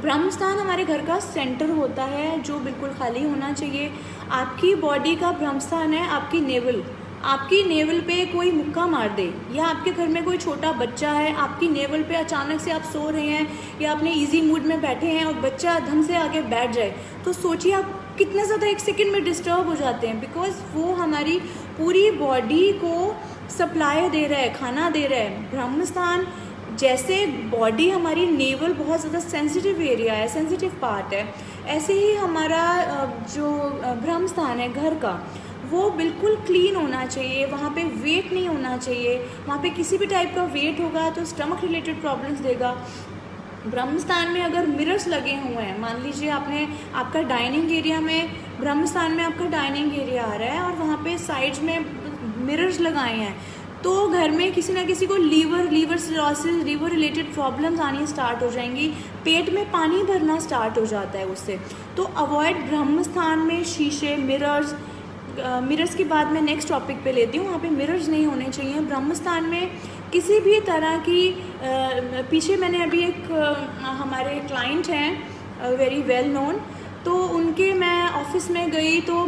ब्रह्म स्थान हमारे घर का सेंटर होता है जो बिल्कुल खाली होना चाहिए। आपकी बॉडी का ब्रह्म स्थान है आपकी नेवल। आपकी नेवल पे कोई मुक्का मार दे, या आपके घर में कोई छोटा बच्चा है, आपकी नेवल पे अचानक से आप सो रहे हैं या अपने इजी मूड में बैठे हैं और बच्चा धम से आगे बैठ जाए, तो सोचिए आप कितना ज़्यादा 1 सेकंड में डिस्टर्ब हो जाते हैं, बिकॉज वो हमारी पूरी बॉडी को सप्लाई दे रहा है, खाना दे रहा है। ब्रह्म स्थान जैसे बॉडी हमारी नेवल बहुत ज़्यादा सेंसिटिव एरिया है, सेंसिटिव पार्ट है, ऐसे ही हमारा जो ब्रह्म स्थान है घर का, वो बिल्कुल क्लीन होना चाहिए। वहाँ पे वेट नहीं होना चाहिए। वहाँ पे किसी भी टाइप का वेट होगा तो स्टमक रिलेटेड प्रॉब्लम्स देगा। ब्रह्म स्थान में अगर मिरर्स लगे हुए हैं, मान लीजिए आपका डाइनिंग एरिया में, ब्रह्म स्थान में आपका डाइनिंग एरिया आ रहा है और वहाँ पे साइड्स में मिरर्स लगाए हैं, तो घर में किसी ना किसी को liver cirrhosis, liver related problems आनी स्टार्ट हो जाएंगी, पेट में पानी भरना स्टार्ट हो जाता है उससे। तो अवॉइड ब्रह्म स्थान में शीशे, मिरर्स के बाद मैं नेक्स्ट टॉपिक पे लेती हूँ। वहाँ पे मिरर्स नहीं होने चाहिए ब्रह्म स्थान में। किसी भी तरह की पीछे मैंने अभी हमारे क्लाइंट हैं वेरी वेल नोन, तो उनके मैं ऑफिस में गई तो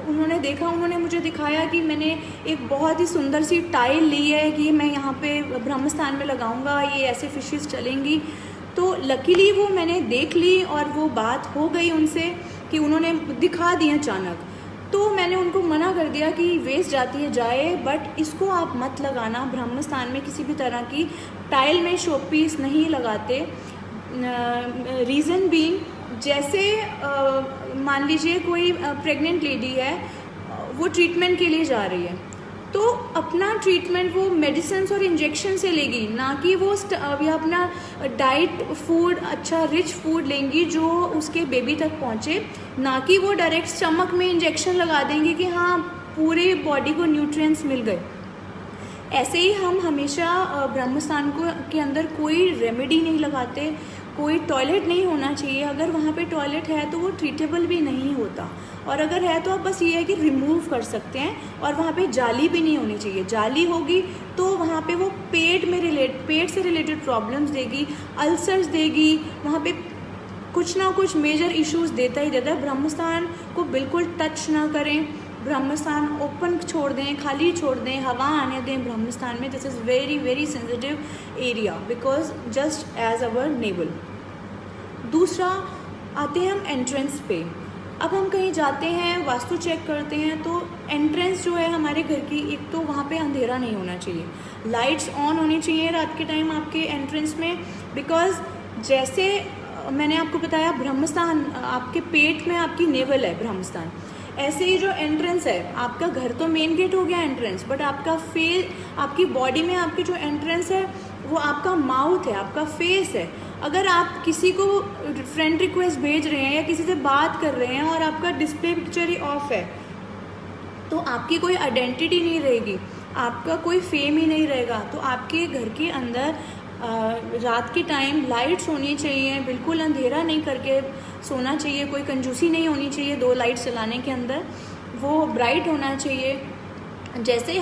उन्होंने मुझे दिखाया कि मैंने एक बहुत ही सुंदर सी टाइल ली है कि मैं यहाँ पे ब्रह्म स्थान में लगाऊंगा, ये ऐसे फिशेस चलेंगी। तो लकीली वो मैंने देख ली और वो बात हो गई उनसे कि उन्होंने दिखा दी अचानक। तो मैंने उनको मना कर दिया कि वेस्ट जाती है जाए, बट इसको आप मत लगाना। ब्रह्म स्थान में किसी भी तरह की टाइल में शो पीस नहीं लगाते। रीज़न बीइंग, जैसे मान लीजिए कोई प्रेग्नेंट लेडी है, वो ट्रीटमेंट के लिए जा रही है, तो अपना ट्रीटमेंट वो मेडिसिन और इंजेक्शन से लेगी, ना कि वो अपना डाइट फूड, अच्छा रिच फूड लेंगी जो उसके बेबी तक पहुँचे, ना कि वो डायरेक्ट स्टमक में इंजेक्शन लगा देंगे कि हाँ पूरे बॉडी को न्यूट्रिएंट्स मिल गए। ऐसे ही हम हमेशा ब्रह्म स्थान के अंदर कोई रेमेडी नहीं लगाते। कोई टॉयलेट नहीं होना चाहिए। अगर वहाँ पे टॉयलेट है तो वो ट्रीटेबल भी नहीं होता, और अगर है तो आप बस ये है कि रिमूव कर सकते हैं। और वहाँ पे जाली भी नहीं होनी चाहिए। जाली होगी तो वहाँ पे वो पेट से रिलेटेड प्रॉब्लम्स देगी, अल्सर्स देगी, वहाँ पे कुछ ना कुछ मेजर इश्यूज देता ही देता है। ब्रह्म स्थान को बिल्कुल टच ना करें, ब्रह्म स्थान ओपन छोड़ दें, खाली छोड़ दें, हवा आने दें ब्रह्म स्थान में। This is very very sensitive area because just as our navel. दूसरा आते हैं हम एंट्रेंस पे। अब हम कहीं जाते हैं, वास्तु चेक करते हैं, तो एंट्रेंस जो है हमारे घर की, एक तो वहाँ पे अंधेरा नहीं होना चाहिए, लाइट्स ऑन होनी चाहिए रात के टाइम आपके एंट्रेंस में। बिकॉज जैसे मैंने आपको बताया ब्रह्म स्थान आपके पेट में आपकी नेवल है ब्रह्म स्थान, ऐसे ही जो एंट्रेंस है आपका घर तो मेन गेट हो गया एंट्रेंस, बट आपका फेस, आपकी बॉडी में आपकी जो एंट्रेंस है वो आपका माउथ है, आपका फेस है। अगर आप किसी को फ्रेंड रिक्वेस्ट भेज रहे हैं या किसी से बात कर रहे हैं और आपका डिस्प्ले पिक्चर ही ऑफ है, तो आपकी कोई आइडेंटिटी नहीं रहेगी, आपका कोई फेम ही नहीं रहेगा। तो आपके घर के अंदर रात के टाइम लाइट्स होनी चाहिए, बिल्कुल अंधेरा नहीं करके सोना चाहिए, कोई कंजूसी नहीं होनी चाहिए 2 लाइट चलाने के अंदर, वो ब्राइट होना चाहिए। जैसे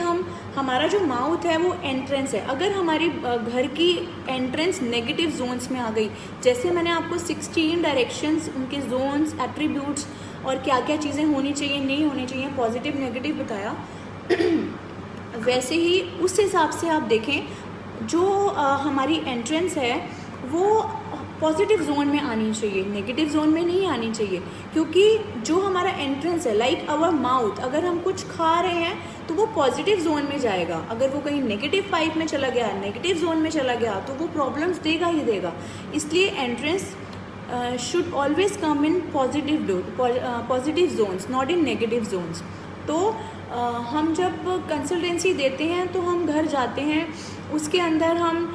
हमारा जो माउथ है वो एंट्रेंस है, अगर हमारी घर की एंट्रेंस नेगेटिव जोन्स में आ गई, जैसे मैंने आपको 16 डायरेक्शंस, उनके जोन्स, एट्रीब्यूट्स और क्या क्या चीज़ें होनी चाहिए नहीं होनी चाहिए, पॉजिटिव नेगेटिव बताया, वैसे ही उस हिसाब से आप देखें जो हमारी एंट्रेंस है वो पॉजिटिव जोन में आनी चाहिए, नेगेटिव जोन में नहीं आनी चाहिए। क्योंकि जो हमारा एंट्रेंस है, लाइक आवर माउथ, अगर हम कुछ खा रहे हैं तो वो पॉजिटिव जोन में जाएगा, अगर वो कहीं नेगेटिव पाइप में चला गया, नेगेटिव जोन में चला गया, तो वो प्रॉब्लम्स देगा ही देगा। इसलिए entrance should always come in positive zones, not in negative zones. तो हम जब कंसल्टेंसी देते हैं तो हम घर जाते हैं, उसके अंदर हम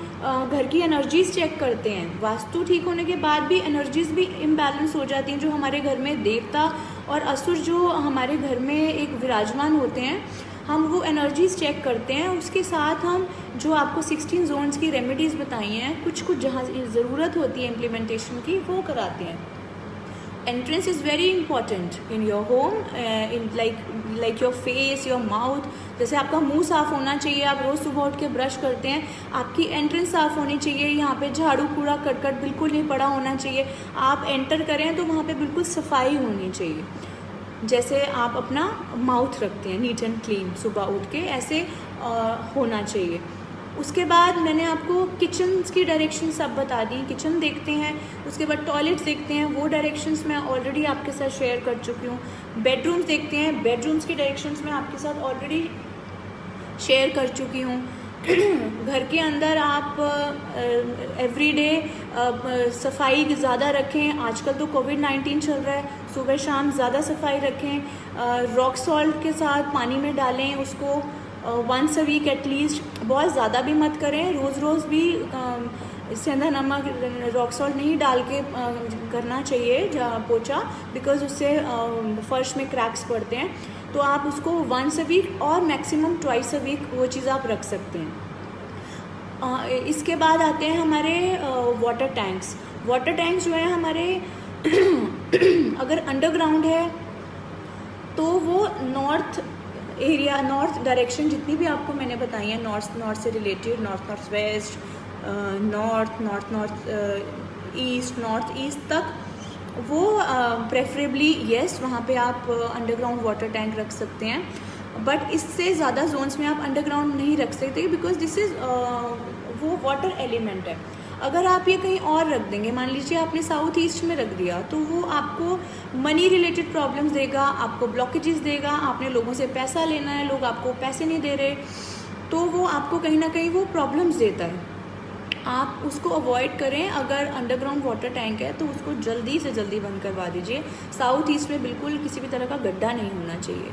घर की एनर्जीज़ चेक करते हैं। वास्तु ठीक होने के बाद भी एनर्जीज़ भी इम्बैलेंस हो जाती हैं। जो हमारे घर में देवता और असुर जो हमारे घर में एक विराजमान होते हैं, हम वो एनर्जीज़ चेक करते हैं। उसके साथ हम जो आपको 16 जोन्स की रेमेडीज़ बताई हैं, कुछ जहाँ ज़रूरत होती है इम्प्लीमेंटेशन की, वो कराते हैं। Entrance is very important in your home, in like your face, your mouth. जैसे आपका मुंह साफ़ होना चाहिए, आप रोज़ सुबह उठ के ब्रश करते हैं, आपकी एंट्रेंस साफ़ होनी चाहिए। यहाँ पे झाड़ू कूड़ा करकट बिल्कुल नहीं पड़ा होना चाहिए। आप एंटर करें तो वहाँ पे बिल्कुल सफाई होनी चाहिए। जैसे आप अपना माउथ रखते हैं नीट एंड क्लीन सुबह उठ के, ऐसे होना चाहिए। उसके बाद मैंने आपको किचन की डायरेक्शन सब बता दी। किचन देखते हैं, उसके बाद टॉयलेट्स देखते हैं, वो डायरेक्शंस मैं ऑलरेडी आपके साथ शेयर कर चुकी हूँ। बेडरूम्स देखते हैं, बेडरूम्स की डायरेक्शंस मैं आपके साथ ऑलरेडी शेयर कर चुकी हूँ। घर के अंदर आप एवरीडे सफाई ज़्यादा रखें। आजकल तो कोविड-19 चल रहा है, सुबह शाम ज़्यादा सफाई रखें। रॉक सॉल्ट के साथ पानी में डालें उसको वंस अ वीक एटलीस्ट, बहुत ज़्यादा भी मत करें। रोज़ रोज़ भी सेंधा नमक रॉक सॉल्ट नहीं डाल के करना चाहिए पोछा, बिकॉज उससे फर्श में क्रैक्स पड़ते हैं। तो आप उसको वंस अ वीक और मैक्सिमम ट्वाइस अ वीक वो चीज़ आप रख सकते हैं। इसके बाद आते हैं हमारे वाटर टैंक्स। वाटर टैंक्स जो है हमारे अगर अंडरग्राउंड है तो वो नॉर्थ एरिया, नॉर्थ डायरेक्शन जितनी भी आपको मैंने बताई है, नॉर्थ से related, north west, north east तक, वो प्रेफरेबली यस वहाँ पे आप अंडरग्राउंड वाटर टैंक रख सकते हैं। बट इससे ज़्यादा जोन्स में आप अंडरग्राउंड नहीं रख सकते, बिकॉज दिस इज़ वो वाटर एलिमेंट है। अगर आप ये कहीं और रख देंगे, मान लीजिए आपने साउथ ईस्ट में रख दिया, तो वो आपको मनी रिलेटेड प्रॉब्लम्स देगा, आपको ब्लॉकेजेस देगा। आपने लोगों से पैसा लेना है, लोग आपको पैसे नहीं दे रहे, तो वो आपको कहीं ना कहीं वो प्रॉब्लम्स देता है। आप उसको अवॉइड करें। अगर अंडरग्राउंड वाटर टैंक है तो उसको जल्दी से जल्दी बंद करवा दीजिए। साउथ ईस्ट में बिल्कुल किसी भी तरह का गड्ढा नहीं होना चाहिए,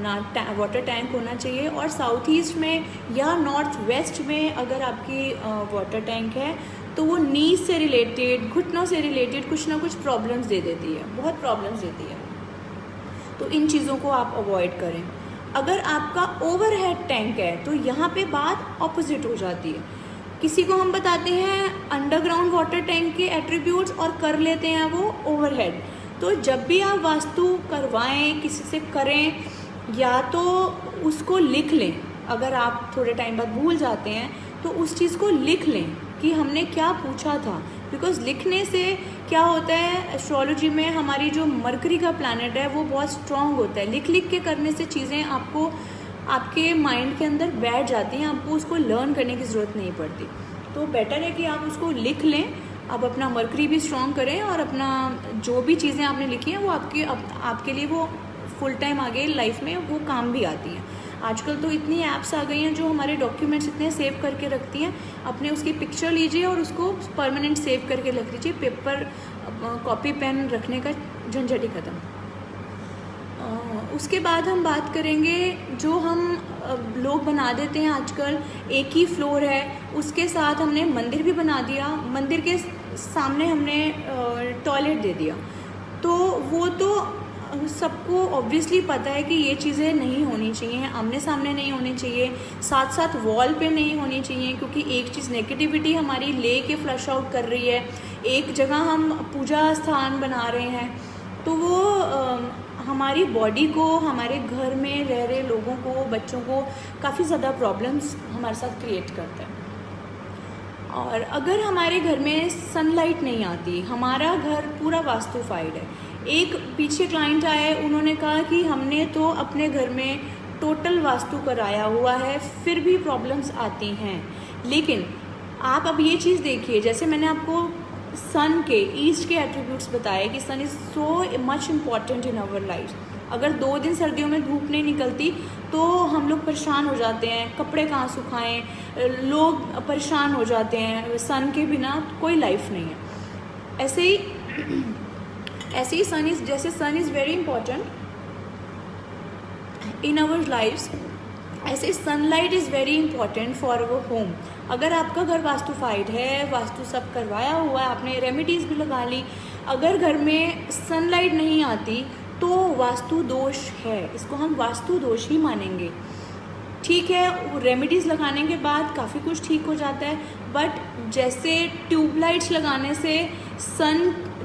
ना वाटर टैंक होना चाहिए। और साउथ ईस्ट में या नॉर्थ वेस्ट में अगर आपकी वाटर टैंक है तो वो नी से रिलेटेड, घुटनों से रिलेटेड कुछ ना कुछ प्रॉब्लम्स दे देती है, बहुत प्रॉब्लम्स देती है। तो इन चीज़ों को आप अवॉइड करें। अगर आपका ओवरहेड टैंक है तो यहाँ पे बात ऑपोजिट हो जाती है। किसी को हम बताते हैं अंडरग्राउंड वाटर टैंक के एट्रीब्यूट्स और कर लेते हैं वो ओवरहेड। तो जब भी आप वास्तु करवाएं, किसी से करें, या तो उसको लिख लें। अगर आप थोड़े टाइम बाद भूल जाते हैं तो उस चीज़ को लिख लें कि हमने क्या पूछा था। बिकॉज लिखने से क्या होता है, एस्ट्रोलॉजी में हमारी जो मरकरी का प्लैनेट है वो बहुत स्ट्रांग होता है। लिख लिख के करने से चीज़ें आपको आपके माइंड के अंदर बैठ जाती हैं, आपको उसको लर्न करने की ज़रूरत नहीं पड़ती। तो बेटर है कि आप उसको लिख लें, आप अपना मरकरी भी स्ट्रांग करें और अपना जो भी चीज़ें आपने लिखी हैं वो आपके लिए वो फुल टाइम आगे लाइफ में वो काम भी आती हैं। आजकल तो इतनी ऐप्स आ गई हैं जो हमारे डॉक्यूमेंट्स इतने सेव करके रखती हैं। अपने उसकी पिक्चर लीजिए और उसको परमानेंट सेव करके रख लीजिए। पेपर कॉपी पेन रखने का झंझट ही ख़त्म। उसके बाद हम बात करेंगे जो हम लोग बना देते हैं आजकल, एक ही फ्लोर है उसके साथ हमने मंदिर भी बना दिया, मंदिर के सामने हमने टॉयलेट दे दिया। तो वो तो सबको ऑब्वियसली पता है कि ये चीज़ें नहीं होनी चाहिए, आमने सामने नहीं होनी चाहिए, साथ साथ वॉल पे नहीं होनी चाहिए। क्योंकि एक चीज़ नेगेटिविटी हमारी ले के फ्लश आउट कर रही है। एक जगह हम पूजा स्थान बना रहे हैं तो वो हमारी बॉडी को, हमारे घर में रह रहे लोगों को, बच्चों को काफ़ी ज़्यादा प्रॉब्लम्स हमारे साथ क्रिएट करता है। और अगर हमारे घर में सनलाइट नहीं आती, हमारा घर पूरा वास्तुफाइड है। एक पीछे क्लाइंट आए, उन्होंने कहा कि हमने तो अपने घर में टोटल वास्तु कराया हुआ है, फिर भी प्रॉब्लम्स आती हैं। लेकिन आप अब ये चीज़ देखिए, जैसे मैंने आपको सन के ईस्ट के एट्रीब्यूट्स बताए कि sun is so much important in our life. अगर 2 दिन सर्दियों में धूप नहीं निकलती तो हम लोग परेशान हो जाते हैं, कपड़े कहाँ सुखाएं, लोग परेशान हो जाते हैं। सन के बिना कोई लाइफ नहीं है। ऐसे ही sun is very important in our lifes, ऐसे sunlight is very important for our home. अगर आपका घर वास्तुफाइड है, वास्तु सब करवाया हुआ है, आपने रेमेडीज़ भी लगा ली, अगर घर में सनलाइट नहीं आती तो वास्तु दोष है, इसको हम वास्तु दोष ही मानेंगे। ठीक है, रेमेडीज़ लगाने के बाद काफ़ी कुछ ठीक हो जाता है, बट जैसे ट्यूबलाइट्स लगाने से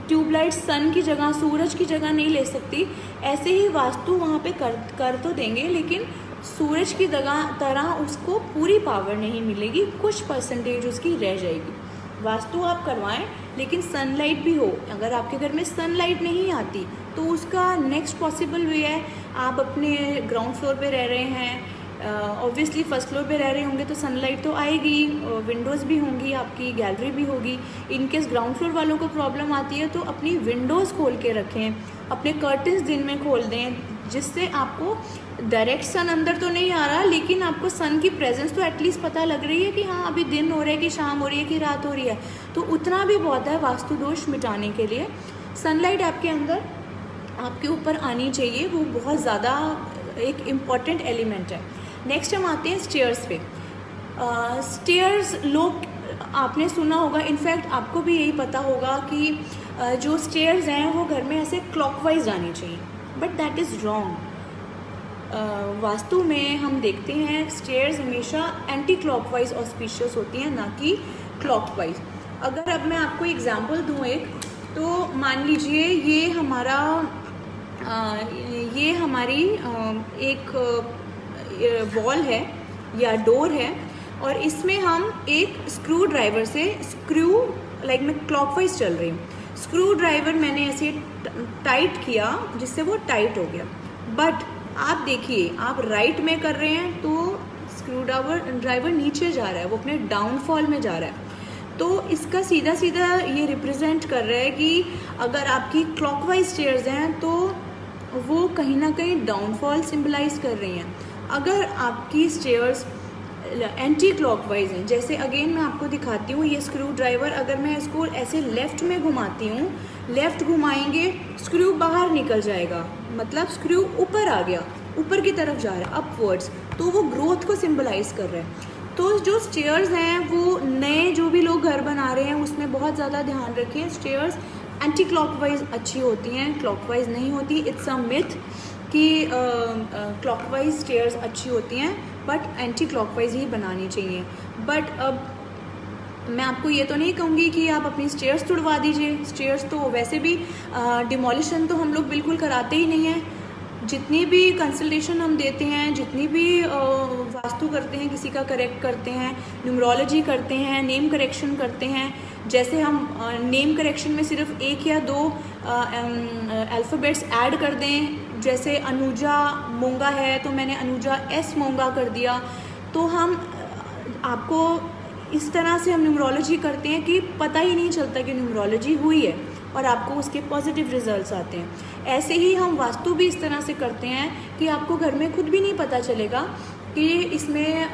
ट्यूबलाइट सन की जगह, सूरज की जगह नहीं ले सकती, ऐसे ही वास्तु वहाँ पे कर तो देंगे, लेकिन सूरज की तरह उसको पूरी पावर नहीं मिलेगी, कुछ परसेंटेज उसकी रह जाएगी। वास्तु आप करवाएं लेकिन सनलाइट भी हो। अगर आपके घर में सनलाइट नहीं आती तो उसका नेक्स्ट पॉसिबल वे है, आप अपने ग्राउंड फ्लोर पे रह रहे हैं, ऑब्वियसली फर्स्ट फ्लोर पे रह रहे होंगे तो सनलाइट तो आएगी, विंडोज़ भी होंगी, आपकी गैलरी भी होगी। इनकेस ग्राउंड फ्लोर वालों को प्रॉब्लम आती है तो अपनी विंडोज़ खोल के रखें, अपने कर्टन्स दिन में खोल दें, जिससे आपको डायरेक्ट सन अंदर तो नहीं आ रहा, लेकिन आपको सन की प्रेजेंस तो एटलीस्ट पता लग रही है कि हाँ अभी दिन हो रहा है, कि शाम हो रही है, कि रात हो रही है। तो उतना भी बहुत है वास्तु दोष मिटाने के लिए। सनलाइट आपके अंदर, आपके ऊपर आनी चाहिए, वो बहुत ज़्यादा एक इम्पॉर्टेंट एलिमेंट है। नेक्स्ट हम आते हैं स्टेयर्स पे। स्टेयर्स लोग आपने सुना होगा, इनफैक्ट आपको भी यही पता होगा कि जो स्टेयर्स हैं वो घर में ऐसे क्लॉकवाइज आनी चाहिए, but that is wrong. Vastu में हम देखते हैं स्टेयर्स हमेशा एंटी क्लॉकवाइज ऑस्पिशियस होती हैं, ना कि क्लॉकवाइज। अगर अब मैं आपको एग्जांपल दूं एक, तो मान लीजिए ये हमारी एक वॉल है या डोर है, और इसमें हम एक स्क्रू ड्राइवर से लाइक मैं क्लॉकवाइज चल रही हूँ, स्क्रू ड्राइवर मैंने ऐसे टाइट किया जिससे वो टाइट हो गया। बट आप देखिए, आप राइट में कर रहे हैं तो स्क्रू ड्राइवर नीचे जा रहा है, वो अपने डाउनफॉल में जा रहा है। तो इसका सीधा सीधा ये रिप्रेजेंट कर रहा है कि अगर आपकी क्लॉकवाइज स्टेयर्स हैं तो वो कहीं ना कहीं डाउनफॉल सिंबलाइज कर रही हैं। अगर आपकी स्टेयर्स एंटी क्लॉकवाइज हैं, जैसे अगेन मैं आपको दिखाती हूँ, ये स्क्रू ड्राइवर अगर मैं इसको ऐसे लेफ़्ट में घुमाती हूँ, लेफ़्ट घुमाएंगे स्क्रू बाहर निकल जाएगा, मतलब स्क्रू ऊपर आ गया, ऊपर की तरफ जा रहा है, अपवर्ड्स, तो वो ग्रोथ को सिंबलाइज कर रहा है। तो जो स्टेयर्स हैं वो नए जो भी लोग घर बना रहे हैं उसमें बहुत ज़्यादा ध्यान रखें। स्टेयर्स एंटी क्लॉकवाइज अच्छी होती हैं, क्लॉकवाइज नहीं होती। इट्स अ मिथ कि क्लॉकवाइज स्टेयर्स अच्छी होती हैं, बट एंटी क्लॉकवाइज ही बनानी चाहिए। बट अब मैं आपको ये तो नहीं कहूँगी कि आप अपनी स्टेयर्स तुड़वा दीजिए। स्टेयर्स तो वैसे भी डिमोलिशन तो हम लोग बिल्कुल कराते ही नहीं हैं। जितनी भी कंसल्टेशन हम देते हैं, जितनी भी वास्तु करते हैं, किसी का करेक्ट करते हैं, न्यूमरोलॉजी करते हैं, नेम करेक्शन करते हैं, जैसे हम नेम करेक्शन में सिर्फ 1 या 2 अल्फ़ाबेट्स ऐड कर दें, जैसे अनुजा मोंगा है तो मैंने अनुजा एस मोंगा कर दिया, तो हम आपको इस तरह से हम न्यूमरोलॉजी करते हैं कि पता ही नहीं चलता कि न्यूमरोलॉजी हुई है और आपको उसके पॉजिटिव रिजल्ट्स आते हैं। ऐसे ही हम वास्तु भी इस तरह से करते हैं कि आपको घर में खुद भी नहीं पता चलेगा कि इसमें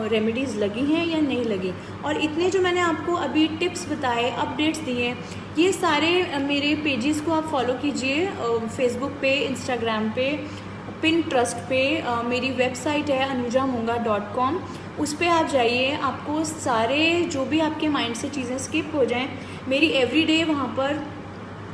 रेमेडीज़ लगी हैं या नहीं लगी। और इतने जो मैंने आपको अभी टिप्स बताए, अपडेट्स दिए, ये सारे मेरे पेजेस को आप फॉलो कीजिए, फेसबुक पे, इंस्टाग्राम पे, पिंटरेस्ट पे। मेरी वेबसाइट है anujamonga.com, उस पर आप जाइए। आपको सारे जो भी आपके माइंड से चीज़ें स्किप हो जाएं, मेरी एवरीडे वहाँ पर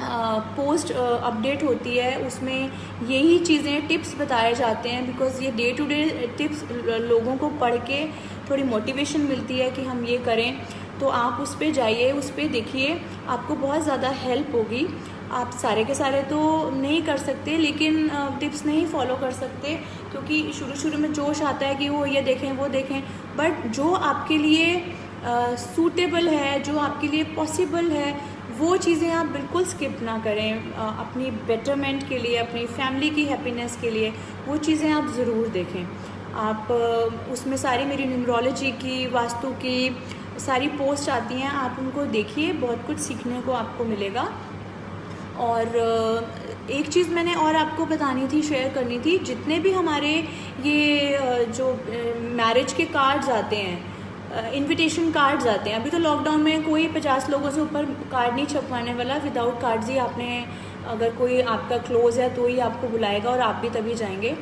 पोस्ट अपडेट होती है, उसमें यही चीज़ें, टिप्स बताए जाते हैं। बिकॉज़ ये डे टू डे टिप्स लोगों को पढ़ के थोड़ी मोटिवेशन मिलती है कि हम ये करें। तो आप उस पर जाइए, उस पर देखिए, आपको बहुत ज़्यादा हेल्प होगी। आप सारे के सारे तो नहीं कर सकते, लेकिन टिप्स नहीं फॉलो कर सकते क्योंकि शुरू में जोश आता है कि वो ये देखें वो देखें। बट जो आपके लिए सूटेबल है, जो आपके लिए पॉसिबल है, वो चीज़ें आप बिल्कुल स्किप ना करें। अपनी बेटरमेंट के लिए, अपनी फैमिली की हैप्पीनेस के लिए वो चीज़ें आप ज़रूर देखें। आप उसमें सारी मेरी न्यूमरोलॉजी की, वास्तु की सारी पोस्ट आती हैं, आप उनको देखिए, बहुत कुछ सीखने को आपको मिलेगा। और एक चीज़ मैंने और आपको बतानी थी, शेयर करनी थी, जितने भी हमारे ये जो मैरिज के कार्ड्स आते हैं, इनविटेशन कार्ड्स आते हैं, अभी तो लॉकडाउन में कोई 50 लोगों से ऊपर कार्ड नहीं छपवाने वाला। विदाउट कार्ड्स ही आपने, अगर कोई आपका क्लोज है तो ही आपको बुलाएगा और आप भी तभी जाएंगे।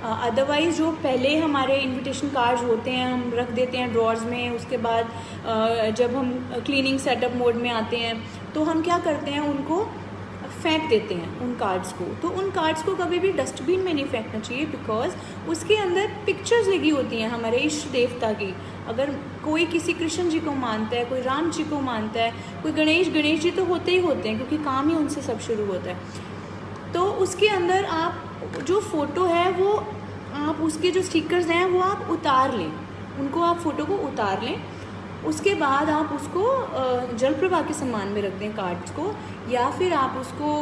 अदरवाइज़ जो पहले हमारे इनविटेशन कार्ड्स होते हैं हम रख देते हैं ड्रॉर्स में, उसके बाद जब हम क्लीनिंग सेटअप मोड में आते हैं तो हम क्या करते हैं, उनको फेंक देते हैं उन कार्ड्स को। तो उन कार्ड्स को कभी भी डस्टबिन में नहीं फेंकना चाहिए, बिकॉज उसके अंदर पिक्चर्स लगी होती हैं हमारे इष्ट देवता की। अगर कोई किसी कृष्ण जी को मानता है, कोई राम जी को मानता है, कोई गणेश जी तो होते ही होते हैं, क्योंकि काम ही उनसे सब शुरू होता है। तो उसके अंदर आप जो फ़ोटो है वो आप उसके जो स्टिकर्स हैं वो आप उतार लें, उनको आप फ़ोटो को उतार लें। उसके बाद आप उसको जल प्रवाह के सामान में रख दें कार्ड्स को, या फिर आप उसको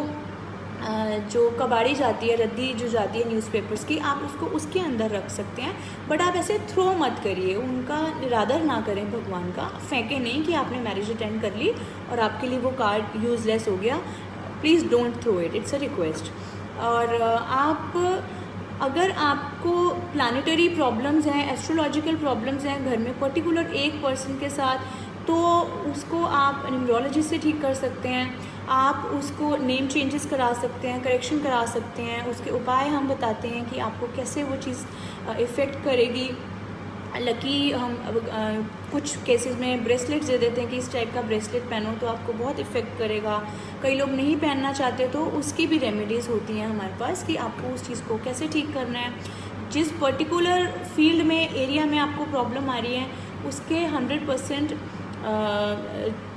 जो कबाड़ी जाती है, रद्दी जो जाती है न्यूज़पेपर्स की, आप उसको उसके अंदर रख सकते हैं। बट आप ऐसे थ्रो मत करिए, उनका निरादर ना करें भगवान का, फेंके नहीं कि आपने मैरिज अटेंड कर ली और आपके लिए वो कार्ड यूज़लेस हो गया। Please don't throw it, it's a request. और आप अगर आपको प्लानिटरी प्रॉब्लम्स हैं, एस्ट्रोलॉजिकल प्रॉब्लम्स हैं घर में पर्टिकुलर एक पर्सन के साथ, तो उसको आप न्यूमरोलॉजिस्ट से ठीक कर सकते हैं। आप उसको नेम चेंजेस करा सकते हैं, करेक्शन करा सकते हैं, उसके उपाय हम बताते हैं कि आपको कैसे वो चीज़ इफ़ेक्ट करेगी। लकी हम कुछ केसेस में ब्रेसलेट दे देते हैं कि इस टाइप का ब्रेसलेट पहनो तो आपको बहुत इफ़ेक्ट करेगा। कई लोग नहीं पहनना चाहते तो उसकी भी रेमेडीज़ होती हैं हमारे पास कि आपको उस चीज़ को कैसे ठीक करना है। जिस पर्टिकुलर फील्ड में, एरिया में आपको प्रॉब्लम आ रही है, उसके 100%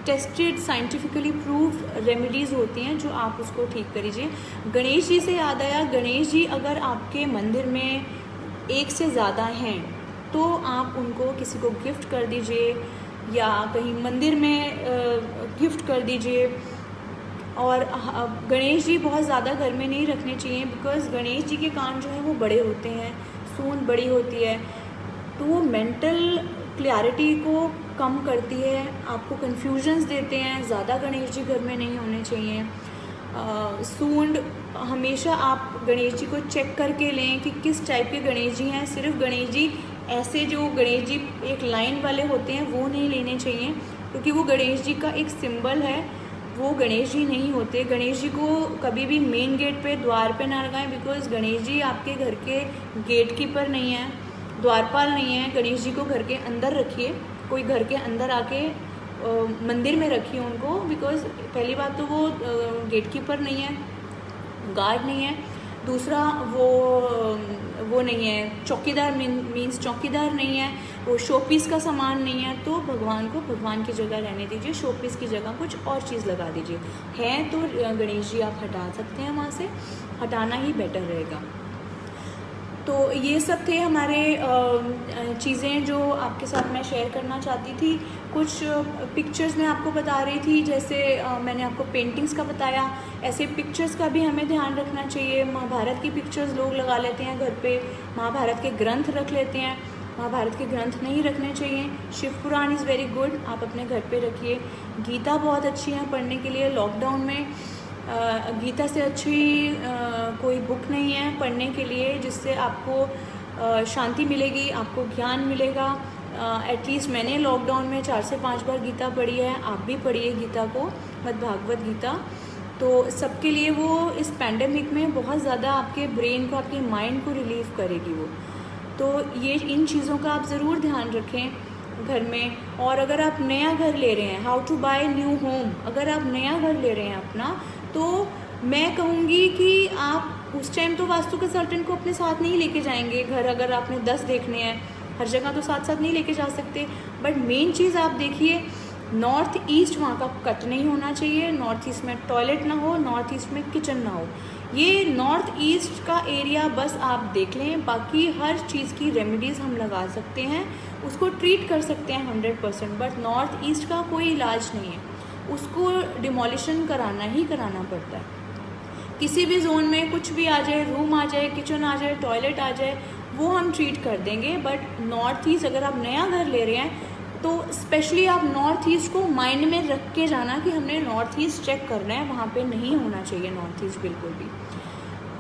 टेस्टेड साइंटिफिकली प्रूव्ड रेमेडीज़ होती हैं जो आप उसको ठीक करीजिए। गणेश जी से याद आया, गणेश जी अगर आपके मंदिर में एक से ज़्यादा हैं तो आप उनको किसी को गिफ्ट कर दीजिए या कहीं मंदिर में गिफ्ट कर दीजिए। और गणेश जी बहुत ज़्यादा घर में नहीं रखने चाहिए, बिकॉज़ गणेश जी के कान जो हैं वो बड़े होते हैं, सूंड बड़ी होती है, तो वो मेंटल क्लैरिटी को कम करती है, आपको कन्फ्यूजन्स देते हैं। ज़्यादा गणेश जी घर में नहीं होने चाहिए। सूंड हमेशा आप गणेश जी को चेक करके लें कि किस टाइप के गणेश जी हैं। सिर्फ गणेश जी ऐसे जो गणेश जी एक लाइन वाले होते हैं वो नहीं लेने चाहिए, क्योंकि वो गणेश जी का एक सिंबल है, वो गणेश जी नहीं होते। गणेश जी को कभी भी मेन गेट पे, द्वार पे ना लगाएं, बिकॉज गणेश जी आपके घर के गेट कीपर नहीं है, द्वारपाल नहीं है। गणेश जी को घर के अंदर रखिए, कोई घर के अंदर आके मंदिर में रखिए उनको, बिकॉज पहली बात तो वो गेट कीपर नहीं है, गार्ड नहीं है। दूसरा वो नहीं है चौकीदार, मीन्स चौकीदार नहीं है, वो शोपीस का सामान नहीं है। तो भगवान को भगवान की जगह रहने दीजिए, शोपीस की जगह कुछ और चीज़ लगा दीजिए। है तो गणेश जी आप हटा सकते हैं, वहाँ से हटाना ही बेटर रहेगा। तो ये सब थे हमारे चीज़ें जो आपके साथ मैं शेयर करना चाहती थी। कुछ पिक्चर्स मैं आपको बता रही थी, जैसे मैंने आपको पेंटिंग्स का बताया, ऐसे पिक्चर्स का भी हमें ध्यान रखना चाहिए। महाभारत की पिक्चर्स लोग लगा लेते हैं घर पे, महाभारत के ग्रंथ रख लेते हैं, महाभारत के ग्रंथ नहीं रखने चाहिए। शिव पुराण इज़ वेरी गुड, आप अपने घर पे रखिए। गीता बहुत अच्छी है पढ़ने के लिए। लॉकडाउन में गीता से अच्छी कोई बुक नहीं है पढ़ने के लिए, जिससे आपको शांति मिलेगी, आपको ज्ञान मिलेगा। एटलीस्ट मैंने लॉकडाउन में 4 से 5 बार गीता पढ़ी है, आप भी पढ़िए गीता को, मद्भागवत गीता। तो सबके लिए वो इस पैंडेमिक में बहुत ज़्यादा आपके ब्रेन को, आपके माइंड को रिलीव करेगी वो। तो ये इन चीज़ों का आप ज़रूर ध्यान रखें घर में। और अगर आप नया घर ले रहे हैं, how to buy new home, अगर आप नया घर ले रहे हैं अपना, तो मैं कहूँगी कि आप उस टाइम तो वास्तु कंसल्टेंट को अपने साथ नहीं लेके जाएंगे घर। अगर आपने 10 देखने हैं, हर जगह तो साथ साथ नहीं लेके जा सकते, बट मेन चीज़ आप देखिए, नॉर्थ ईस्ट वहाँ का कट नहीं होना चाहिए, नॉर्थ ईस्ट में टॉयलेट ना हो, नॉर्थ ईस्ट में किचन ना हो। ये नॉर्थ ईस्ट का एरिया बस आप देख लें, बाकी हर चीज़ की रेमेडीज़ हम लगा सकते हैं, उसको ट्रीट कर सकते हैं 100%। बट नॉर्थ ईस्ट का कोई इलाज नहीं है, उसको डिमोलिशन कराना ही कराना पड़ता है। किसी भी जोन में कुछ भी आ जाए, रूम आ जाए, किचन आ जाए, टॉयलेट आ जाए, वो हम ट्रीट कर देंगे। बट नॉर्थ ईस्ट अगर आप नया घर ले रहे हैं तो स्पेशली आप नॉर्थ ईस्ट को माइंड में रख के जाना कि हमने नॉर्थ ईस्ट चेक करना है, वहाँ पे नहीं होना चाहिए नॉर्थ ईस्ट बिल्कुल भी।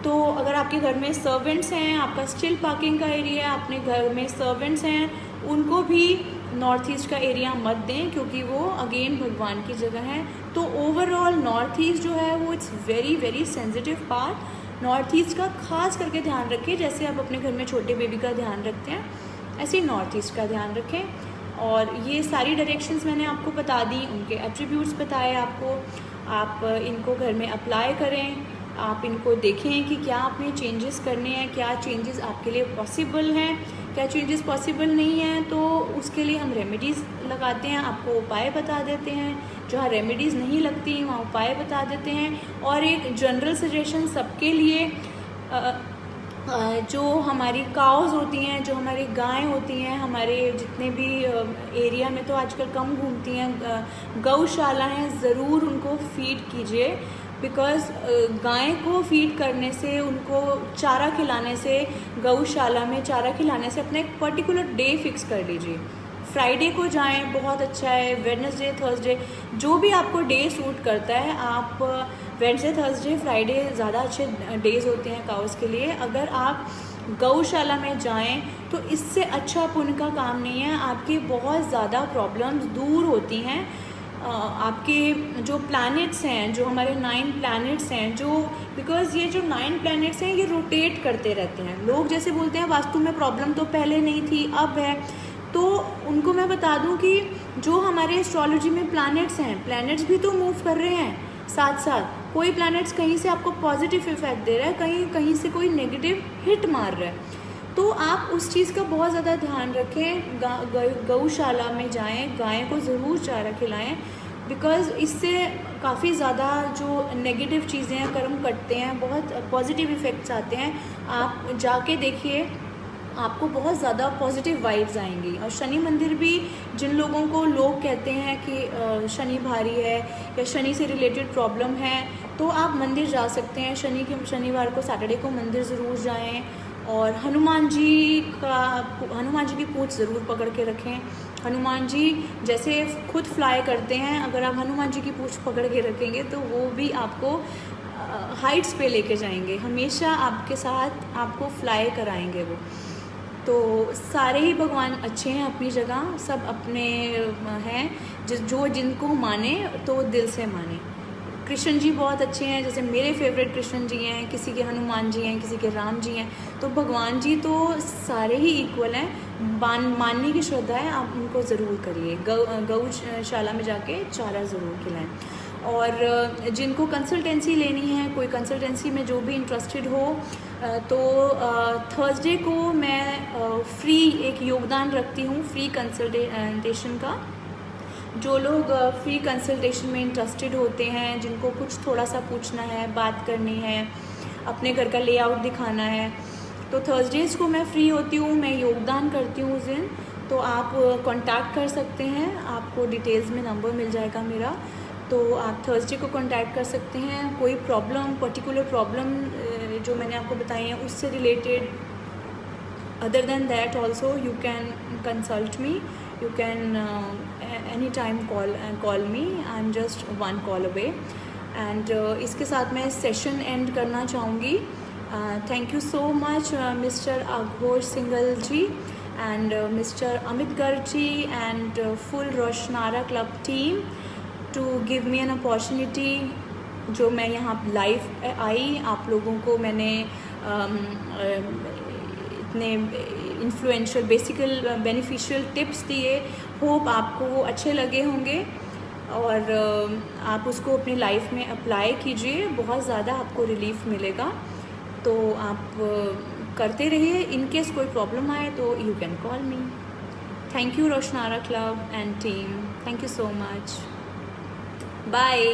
तो अगर आपके घर में सर्वेंट्स हैं, आपका स्टिल पार्किंग का एरिया है, अपने घर में सर्वेंट्स हैं, उनको भी नॉर्थ ईस्ट का एरिया मत दें, क्योंकि वो अगेन भगवान की जगह है। तो ओवरऑल नॉर्थ ईस्ट जो है वो it's very very sensitive part. North east का खास करके ध्यान रखें, जैसे आप अपने घर में छोटे बेबी का ध्यान रखते हैं ऐसे ही नॉर्थ ईस्ट का ध्यान रखें। और ये सारी डायरेक्शंस मैंने आपको बता दी, उनके एट्रीब्यूट्स बताए आपको। आप इनको घर में अप्लाई करें, आप इनको देखें कि क्या आपने चेंजेस करने हैं, क्या चेंजेस आपके लिए पॉसिबल हैं, क्या चेंजेस पॉसिबल नहीं हैं, तो उसके लिए हम रेमेडीज़ लगाते हैं, आपको उपाय बता देते हैं। जहाँ रेमेडीज़ नहीं लगती वहाँ उपाय बता देते हैं। और एक जनरल सजेशन सबके लिए, जो हमारी काउज़ होती हैं, जो हमारी गायें होती हैं, हमारे जितने भी एरिया में तो आजकल कम घूमती हैं, गौशाला हैं, ज़रूर उनको फीड कीजिए। बिकॉज़ गाय को फीड करने से, उनको चारा खिलाने से, गौशाला में चारा खिलाने से अपना एक पर्टिकुलर डे फिक्स कर लीजिए। फ्राइडे को जाएं, बहुत अच्छा है। वेडनेसडे, थर्सडे, जो भी आपको डे सूट करता है, आप वेडनेसडे, थर्सडे, फ्राइडे ज़्यादा अच्छे डेज़ होते हैं काउस के लिए। अगर आप गौशाला में जाएं तो इससे अच्छा पुण्य का काम नहीं है। आपकी बहुत ज़्यादा प्रॉब्लम्स दूर होती हैं। आपके जो प्लैनेट्स हैं, जो हमारे 9 प्लैनेट्स हैं, जो बिकॉज़ ये जो 9 प्लैनेट्स हैं ये रोटेट करते रहते हैं। लोग जैसे बोलते हैं वास्तु में प्रॉब्लम तो पहले नहीं थी, अब है। तो उनको मैं बता दूं कि जो हमारे एस्ट्रोलॉजी में प्लैनेट्स हैं, प्लैनेट्स भी तो मूव कर रहे हैं साथ साथ। कोई प्लैनेट्स कहीं से आपको पॉजिटिव इफेक्ट दे रहा है, कहीं से कोई नेगेटिव हिट मार रहा है। तो आप उस चीज़ का बहुत ज़्यादा ध्यान रखें। गौशाला में जाएं, गाय को ज़रूर चारा खिलाएं। बिकॉज़ इससे काफ़ी ज़्यादा जो नेगेटिव चीज़ें हैं, कर्म कटते हैं, बहुत पॉजिटिव इफ़ेक्ट्स आते हैं। आप जाके देखिए, आपको बहुत ज़्यादा पॉजिटिव वाइब्स आएंगी। और शनि मंदिर भी, जिन लोगों को लोग कहते हैं कि शनि भारी है या शनि से रिलेटेड प्रॉब्लम है, तो आप मंदिर जा सकते हैं। शनिवार को, सैटरडे को मंदिर ज़रूर जाएं। और हनुमान जी की पूँछ ज़रूर पकड़ के रखें। हनुमान जी जैसे खुद फ्लाई करते हैं, अगर आप हनुमान जी की पूँछ पकड़ के रखेंगे तो वो भी आपको हाइट्स पे लेके जाएंगे, हमेशा आपके साथ आपको फ्लाई कराएंगे वो। तो सारे ही भगवान अच्छे हैं अपनी जगह, सब अपने हैं। जो जिनको माने तो दिल से माने। कृष्ण जी बहुत अच्छे हैं, जैसे मेरे फेवरेट कृष्ण जी हैं, किसी के हनुमान जी हैं, किसी के राम जी हैं। तो भगवान जी तो सारे ही इक्वल हैं। मानने की श्रद्धा है, आप उनको ज़रूर करिए। गौशाला में जाके चारा ज़रूर खिलाएं। और जिनको कंसल्टेंसी लेनी है, कोई कंसल्टेंसी में जो भी इंटरेस्टेड हो, तो थर्सडे को मैं फ्री एक योगदान रखती हूँ, फ्री कंसल्टेशन का। जो लोग फ्री कंसल्टेशन में इंटरेस्टेड होते हैं, जिनको कुछ थोड़ा सा पूछना है, बात करनी है, अपने घर का लेआउट दिखाना है, तो थर्सडेज़ को मैं फ्री होती हूँ, मैं योगदान करती हूँ उस दिन। तो आप कांटेक्ट कर सकते हैं, आपको डिटेल्स में नंबर मिल जाएगा मेरा, तो आप थर्सडे को कांटेक्ट कर सकते हैं। कोई प्रॉब्लम, पर्टिकुलर प्रॉब्लम जो मैंने आपको बताई है उससे related, other than that also you can consult me, you can any time call me, I am just 1 call away. And इसके साथ मैं सेशन एंड करना चाहूँगी। Thank you so much mister Aghosh Singhal ji and mister Amit Garg ji and full Roshanara club team to give me an opportunity. जो मैं यहाँ लाइव आई, आप लोगों को मैंने इतने इन्फ्लुएंशियल, बेनिफिशियल टिप्स दिए। होप आपको वो अच्छे लगे होंगे और आप उसको अपनी लाइफ में अप्लाई कीजिए, बहुत ज़्यादा आपको रिलीफ मिलेगा। तो आप करते रहिए। इन केस कोई प्रॉब्लम आए तो you can call me. Thank you Roshanara club and team, thank you so much, bye.